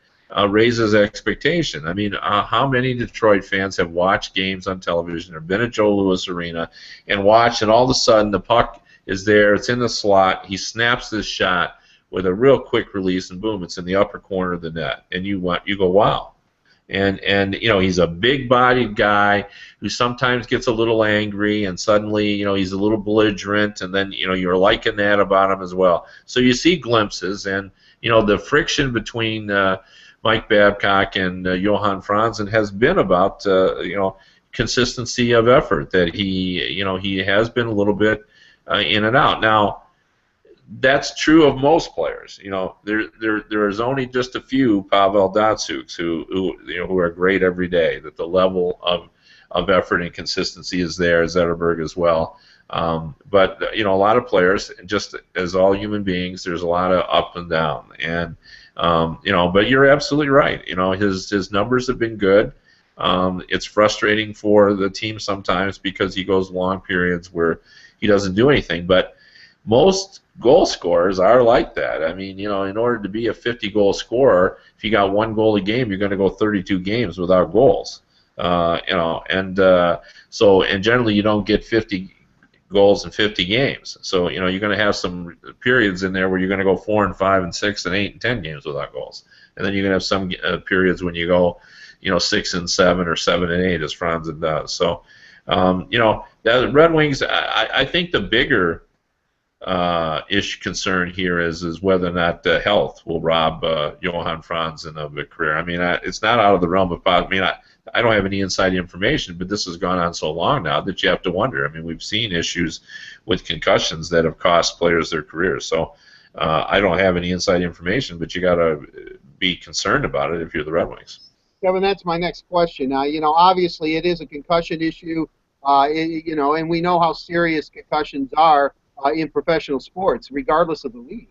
Speaker 2: raises expectation. I mean, how many Detroit fans have watched games on television or been at Joe Louis Arena and watched, and all of a sudden the puck is there, it's in the slot, he snaps this shot with a real quick release, and boom, it's in the upper corner of the net, and you go, wow. And he's a big-bodied guy who sometimes gets a little angry, and suddenly he's a little belligerent, and then you're liking that about him as well. So you see glimpses, and the friction between Mike Babcock and Johan Franzen has been about consistency of effort. That he has been a little bit in and out. Now, that's true of most players. There is only just a few Pavel Datsyuks who are great every day. That the level of effort and consistency is there. Zetterberg as well. But a lot of players, just as all human beings, there's a lot of up and down. And but you're absolutely right. His numbers have been good. It's frustrating for the team sometimes because he goes long periods where he doesn't do anything. But most goal scorers are like that. I mean, in order to be a 50-goal scorer, if you got one goal a game, you're going to go 32 games without goals. So generally you don't get 50 goals in 50 games. So you're going to have some periods in there where you're going to go 4 and 5 and 6 and 8 and 10 games without goals, and then you're going to have some periods when you go 6 and 7 or 7 and 8 as Franzen does. So the Red Wings, I think the bigger concern here is whether or not health will rob Johan Franzen of a career. I mean, it's not out of the realm of possibility. I mean, I don't have any inside information, but this has gone on so long now that you have to wonder. I mean, we've seen issues with concussions that have cost players their careers. So I don't have any inside information, but you got to be concerned about it if you're the Red Wings.
Speaker 1: Kevin, that's my next question. Now, obviously it is a concussion issue, and we know how serious concussions are in professional sports, regardless of the league.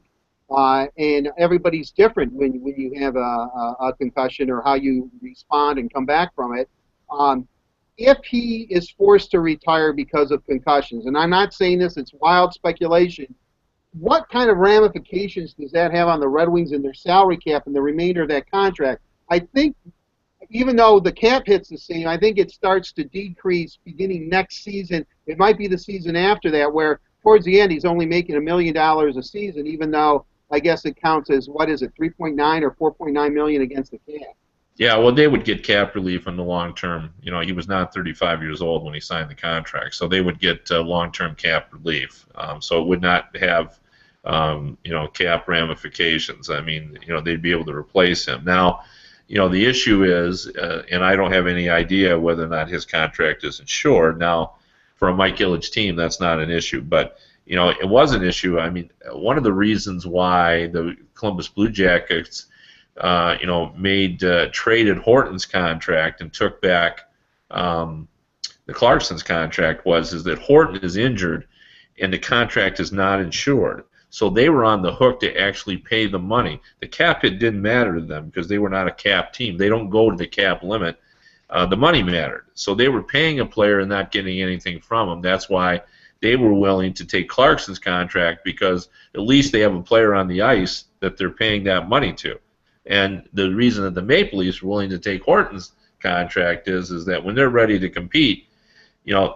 Speaker 1: And everybody's different when you have a concussion or how you respond and come back from it. If he is forced to retire because of concussions, and I'm not saying this, it's wild speculation, what kind of ramifications does that have on the Red Wings and their salary cap and the remainder of that contract? I think even though the cap hit's the same, I think it starts to decrease beginning next season. It might be the season after that where towards the end he's only making $1 million a season, even though I guess it counts as, 3.9 or 4.9 million against the cap.
Speaker 2: Yeah, well, they would get cap relief on the long term. He was not 35 years old when he signed the contract, so they would get long-term cap relief. So it would not have, cap ramifications. I mean, they'd be able to replace him. Now, the issue is, and I don't have any idea whether or not his contract is insured. Now, for a Mike Ilitch team, that's not an issue, but it was an issue. I mean, one of the reasons why the Columbus Blue Jackets, traded Horton's contract and took back the Clarkson's contract is that Horton is injured and the contract is not insured. So they were on the hook to actually pay the money. The cap hit didn't matter to them because they were not a cap team. They don't go to the cap limit. The money mattered. So they were paying a player and not getting anything from him. That's why they were willing to take Clarkson's contract, because at least they have a player on the ice that they're paying that money to. And the reason that the Maple Leafs were willing to take Horton's contract is that when they're ready to compete,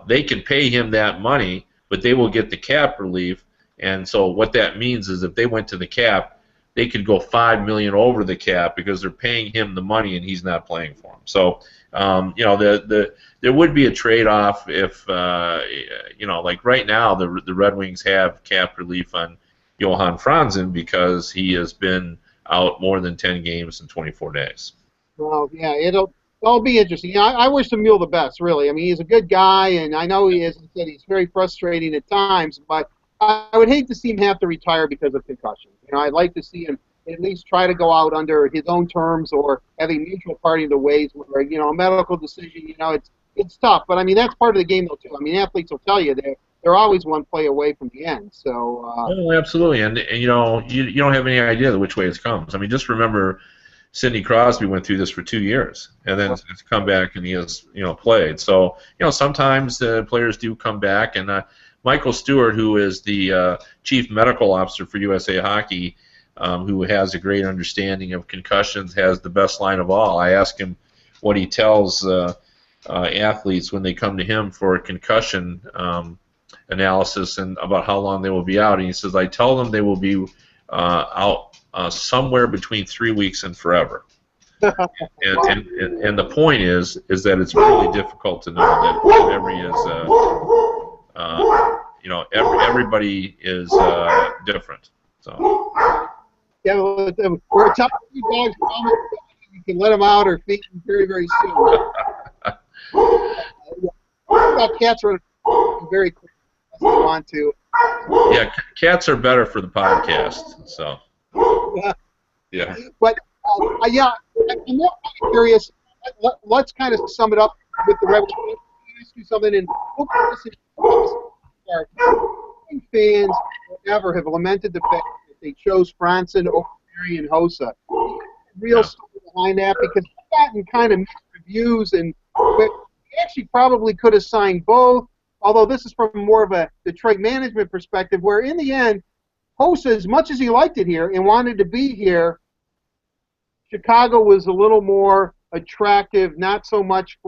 Speaker 2: they can pay him that money, but they will get the cap relief. And so what that means is if they went to the cap, they could go $5 million over the cap because they're paying him the money and he's not playing for them. So there would be a trade-off if like right now the Red Wings have cap relief on Johan Franzen because he has been out more than 10 games in 24 days.
Speaker 1: Well, yeah, it'll be interesting. I wish the Mule the best, really. I mean, he's a good guy, and I know he is. He's very frustrating at times, but I would hate to see him have to retire because of concussion. I'd like to see him at least try to go out under his own terms or have a mutual parting of the ways where, a medical decision, it's tough. But, I mean, that's part of the game, though, too. I mean, athletes will tell you they're always one play away from the end. So.
Speaker 2: Oh, absolutely. And you don't have any idea which way it comes. I mean, just remember Sidney Crosby went through this for 2 years, and then it's come back and he has, played. So, sometimes players do come back, and Michael Stewart, who is the chief medical officer for USA Hockey, who has a great understanding of concussions, has the best line of all. I asked him what he tells athletes when they come to him for a concussion analysis and about how long they will be out. And he says, I tell them they will be out somewhere between 3 weeks and forever. and the point is that it's really difficult to know that everybody is different. So.
Speaker 1: Yeah, we're telling you guys you can let them out or feed them very, very soon. Cats are very quick if you want to.
Speaker 2: Yeah, cats are better for the podcast. So. Yeah.
Speaker 1: But I'm more curious. Let's kind of sum it up with the Red Wings. Let me ask you something. And fans ever have lamented the fact that they chose Franzen over Marian Hossa. Real story behind that, because they've gotten kind of mixed reviews, and they actually probably could have signed both. Although this is from more of a Detroit management perspective, where in the end, Hossa, as much as he liked it here and wanted to be here, Chicago was a little more attractive, not so much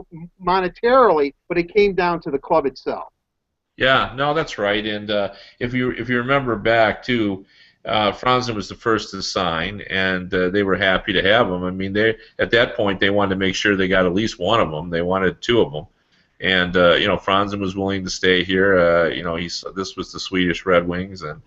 Speaker 1: monetarily, but it came down to the club itself.
Speaker 2: Yeah, no, that's right. And if you remember back too, Franzen was the first to sign, and they were happy to have him. I mean, they at that point they wanted to make sure they got at least one of them. They wanted two of them, and Franzen was willing to stay here. This was the Swedish Red Wings, and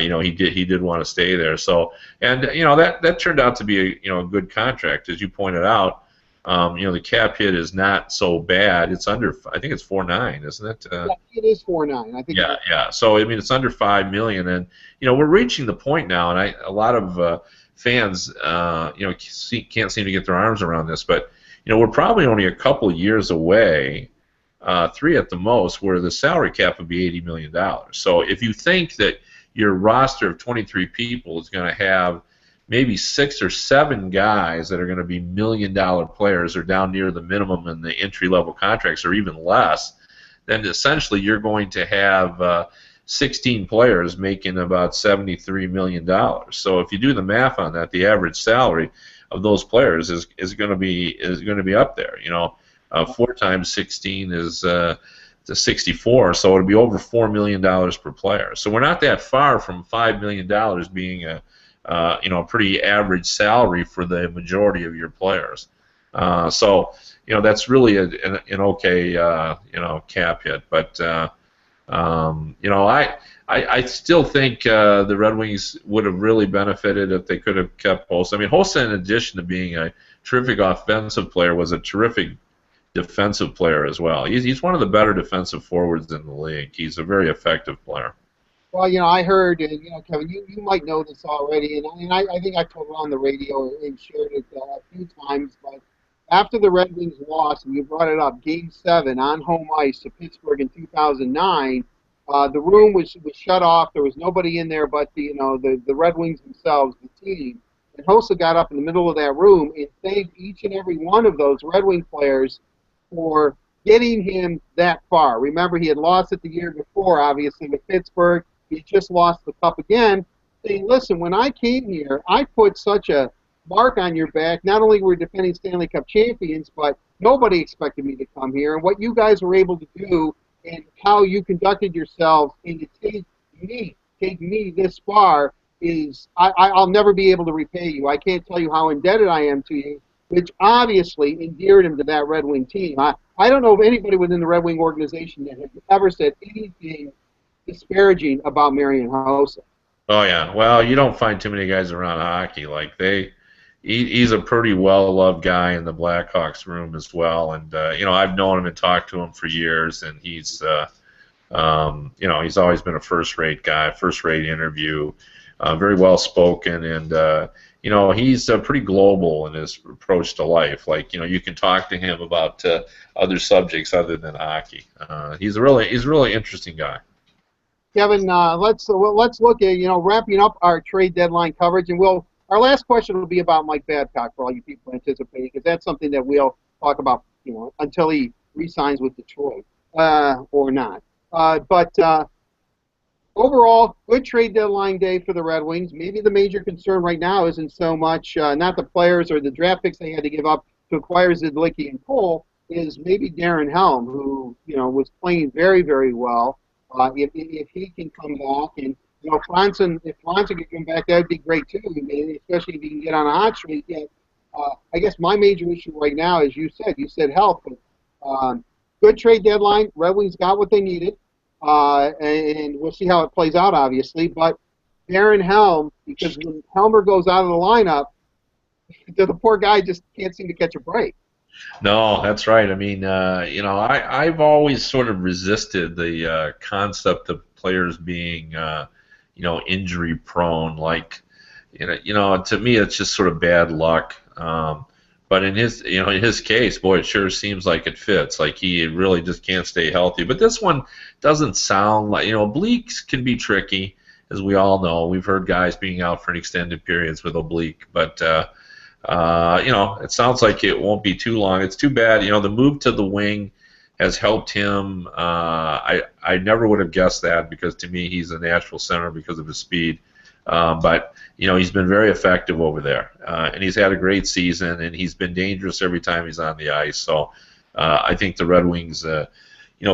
Speaker 2: he did want to stay there. So, and that turned out to be a good contract, as you pointed out. The cap hit is not so bad. It's under, I think it's 4.9, isn't it?
Speaker 1: Yeah, it is 4.9. I think.
Speaker 2: Yeah, yeah. So I mean, it's under 5 million, and we're reaching the point now, and a lot of fans, can't seem to get their arms around this, but we're probably only a couple of years away, 3 at the most, where the salary cap would be $80 million. So if you think that your roster of 23 people is going to have maybe 6 or 7 guys that are going to be $1 million players or down near the minimum in the entry level contracts or even less, then essentially you're going to have 16 players making about $73 million. So if you do the math on that, the average salary of those players is going to be up there. 4 times 16 is to 64, so it'll be over $4 million per player. So we're not that far from $5 million being a pretty average salary for the majority of your players. So that's really an okay cap hit. But I still think the Red Wings would have really benefited if they could have kept Hossa. I mean, Hossa, in addition to being a terrific offensive player, was a terrific defensive player as well. He's one of the better defensive forwards in the league. He's a very effective player.
Speaker 1: Well, I heard, and Kevin, you might know this already, and I think I told it on the radio and shared it a few times, but after the Red Wings lost, and you brought it up, Game 7 on home ice to Pittsburgh in 2009, the room was shut off. There was nobody in there but the Red Wings themselves, the team. And Hossa got up in the middle of that room and thanked each and every one of those Red Wing players for getting him that far. Remember, he had lost it the year before, obviously, with Pittsburgh. He just lost the cup again, saying, listen, when I came here, I put such a mark on your back. Not only were we defending Stanley Cup champions, but nobody expected me to come here. And what you guys were able to do and how you conducted yourselves and to take me this far is I'll never be able to repay you. I can't tell you how indebted I am to you, which obviously endeared him to that Red Wing team. I don't know of anybody within the Red Wing organization that has ever said anything disparaging about Marian Hossa.
Speaker 2: Oh yeah, well, you don't find too many guys around hockey he's a pretty well-loved guy in the Blackhawks room as well, and I've known him and talked to him for years, and he's always been a first-rate guy, first-rate interview, very well-spoken, and he's pretty global in his approach to life. You can talk to him about other subjects other than hockey. He's a really interesting guy.
Speaker 1: Kevin, let's look at wrapping up our trade deadline coverage, and our last question will be about Mike Babcock for all you people anticipating, because that's something that we'll talk about until he re-signs with Detroit or not. But overall, good trade deadline day for the Red Wings. Maybe the major concern right now isn't so much not the players or the draft picks they had to give up to acquire Zdlicki and Cole, is maybe Darren Helm, who was playing very, very well. If he can come back, and if Franzen can come back, that would be great too. Especially if he can get on a hot streak. I guess my major issue right now, as you said health. But good trade deadline. Red Wings got what they needed, and we'll see how it plays out, obviously. But Darren Helm, because when Helmer goes out of the lineup, the poor guy just can't seem to catch a break.
Speaker 2: No, that's right. I mean, I've always sort of resisted the concept of players being, injury prone. To me, it's just sort of bad luck. But in his case, boy, it sure seems like it fits. Like he really just can't stay healthy. But this one doesn't sound like, obliques can be tricky, as we all know. We've heard guys being out for extended periods with oblique, but. It sounds like it won't be too long. It's too bad. The move to the wing has helped him. I never would have guessed that, because to me he's a natural center because of his speed. But he's been very effective over there, and he's had a great season, and he's been dangerous every time he's on the ice. So I think the Red Wings,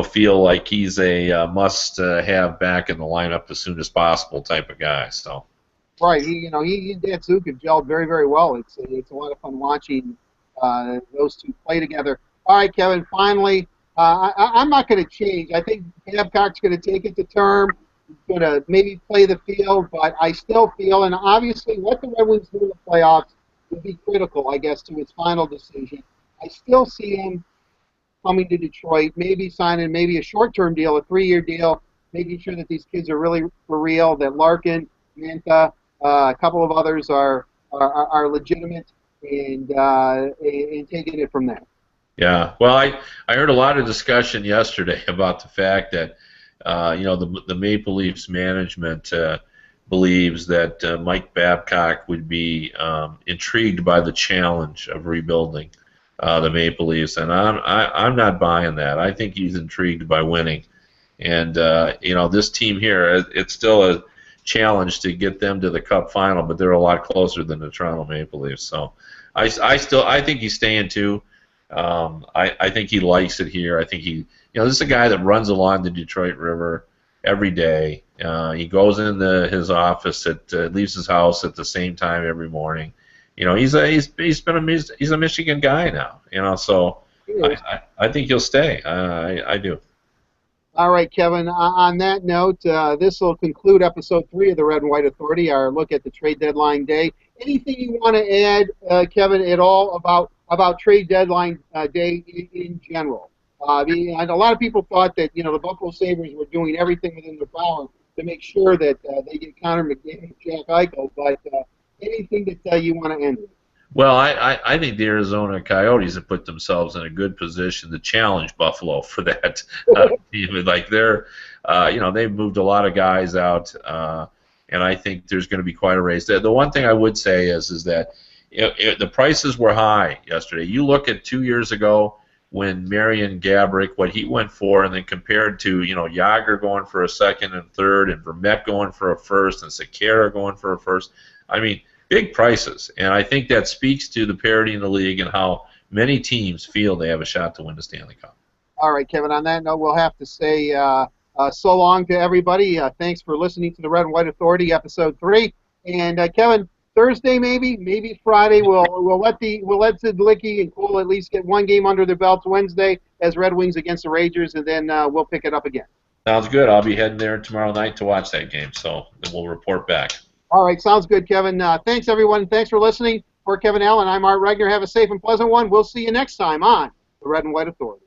Speaker 2: feel like he's a must-have back in the lineup as soon as possible type of guy. So.
Speaker 1: Right. He and Dan Zook have gelled very, very well. It's a lot of fun watching those two play together. All right, Kevin. Finally, I'm not going to change. I think Babcock's going to take it to term. He's going to maybe play the field, but I still feel, and obviously, what the Red Wings do in the playoffs will be critical, I guess, to his final decision. I still see him coming to Detroit, maybe signing maybe a short-term deal, a 3-year deal, making sure that these kids are really for real, that Larkin, Mantha, a couple of others are legitimate, and taking it from there.
Speaker 2: Yeah, well, I heard a lot of discussion yesterday about the fact that the Maple Leafs management believes that Mike Babcock would be intrigued by the challenge of rebuilding the Maple Leafs, and I'm not buying that. I think he's intrigued by winning, and this team here, it's still a challenge to get them to the Cup final, but they're a lot closer than the Toronto Maple Leafs. So I think he's staying too. I think he likes it here. I think this is a guy that runs along the Detroit River every day. He goes into his office leaves his house at the same time every morning. He's a Michigan guy now. So I think he'll stay. I do.
Speaker 1: All right, Kevin. On that note, this will conclude episode 3 of the Red and White Authority, our look at the trade deadline day. Anything you want to add, Kevin, at all about trade deadline day in general? And a lot of people thought that the Buffalo Sabres were doing everything within their power to make sure that they get Connor McDavid and Jack Eichel. But anything that you want to end with?
Speaker 2: Well, I think the Arizona Coyotes have put themselves in a good position to challenge Buffalo for that. Like they've moved a lot of guys out, and I think there's going to be quite a race. The one thing I would say is that the prices were high yesterday. You look at 2 years ago when Marian Gaborik, what he went for, and then compared to Jágr going for a second and third, and Vermette going for a first, and Sekera going for a first. I mean, big prices, and I think that speaks to the parity in the league and how many teams feel they have a shot to win the Stanley Cup.
Speaker 1: All right, Kevin, on that note, we'll have to say so long to everybody. Thanks for listening to the Red and White Authority, episode 3. And Kevin, Thursday maybe Friday, we'll let Zidlicky and Cole at least get one game under their belts. Wednesday as Red Wings against the Rangers, and then we'll pick it up again.
Speaker 2: Sounds good. I'll be heading there tomorrow night to watch that game, so then we'll report back.
Speaker 1: All right, sounds good, Kevin. Thanks, everyone. Thanks for listening. For Kevin Allen, I'm Art Regner. Have a safe and pleasant one. We'll see you next time on the Red and White Authority.